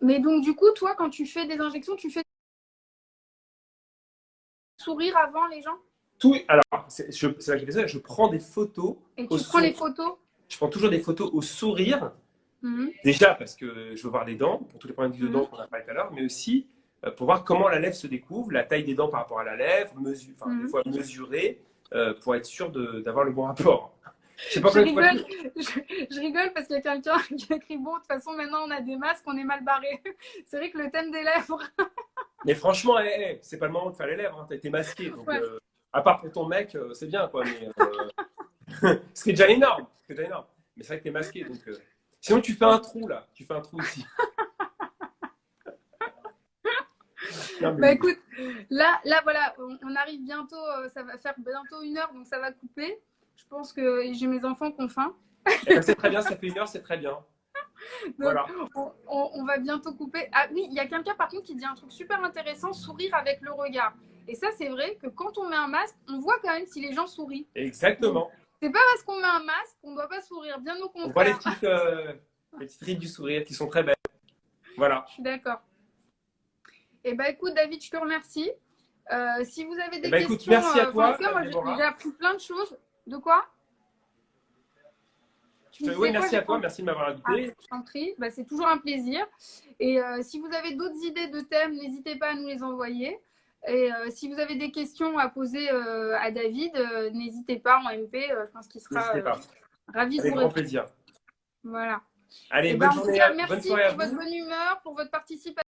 Mais donc, du coup, toi, quand tu fais des injections, tu fais sourire avant les gens Tout, alors, c'est là que je fais ça, je prends des photos et au tu prends les sourire. photos. Je prends toujours des photos au sourire. Mhm, Déjà parce que je veux voir les dents, pour tous les problèmes de dents mhm, qu'on a parlé tout à l'heure, mais aussi pour voir comment la lèvre se découvre, la taille des dents par rapport à la lèvre, enfin, des mhm. fois mesurer pour être sûr d'avoir le bon rapport. Je sais pas Je combien de fois. rigole, je rigole parce qu'il y a quelqu'un qui a écrit bon, de toute façon, maintenant on a des masques, on est mal barré. C'est vrai que le thème des lèvres. Mais franchement, c'est pas le moment de faire les lèvres, hein, t'as été masqué. Donc, Ouais. à part pour ton mec, c'est bien, quoi. Mais, ce qui est déjà énorme. Ce qui est déjà énorme. Mais c'est vrai que t'es masqué. Donc, sinon, tu fais un trou, là. Tu fais un trou ici. Non, Bah mais... écoute, là voilà, on arrive bientôt, ça va faire bientôt 1 heure, donc ça va couper. Je pense que j'ai mes enfants qui ont faim. Eh ben, c'est très bien, ça fait 1 heure, c'est très bien. Donc, Voilà. on va bientôt couper. Ah oui, il y a quelqu'un par contre qui dit un truc super intéressant, sourire avec le regard. Et ça, c'est vrai que quand on met un masque, on voit quand même si les gens sourient. Donc, Exactement. c'est pas parce qu'on met un masque qu'on ne doit pas sourire, bien au On voit contraire. les petites rides du sourire qui sont très belles. Voilà. Je suis d'accord. Et bah écoute, David, je te remercie. Si vous avez Eh des ben, écoute, questions, merci à en toi, tout cas, moi j'ai Déborah. appris plein de choses. De quoi Tu me Oui, disais quoi? merci J'ai à toi, pas. merci de m'avoir Ah, invité. je t'en prie, bah, c'est toujours un plaisir. Et si vous avez d'autres idées de thèmes, n'hésitez pas à nous les envoyer. Et si vous avez des questions à poser à David, n'hésitez pas en MP. Je pense qu'il sera N'hésitez pas. ravi de Avec vous grand répondre. plaisir. Voilà. Allez, Et ben, en tout cas, bonne merci soirée à pour votre vous. bonne humeur, pour votre participation.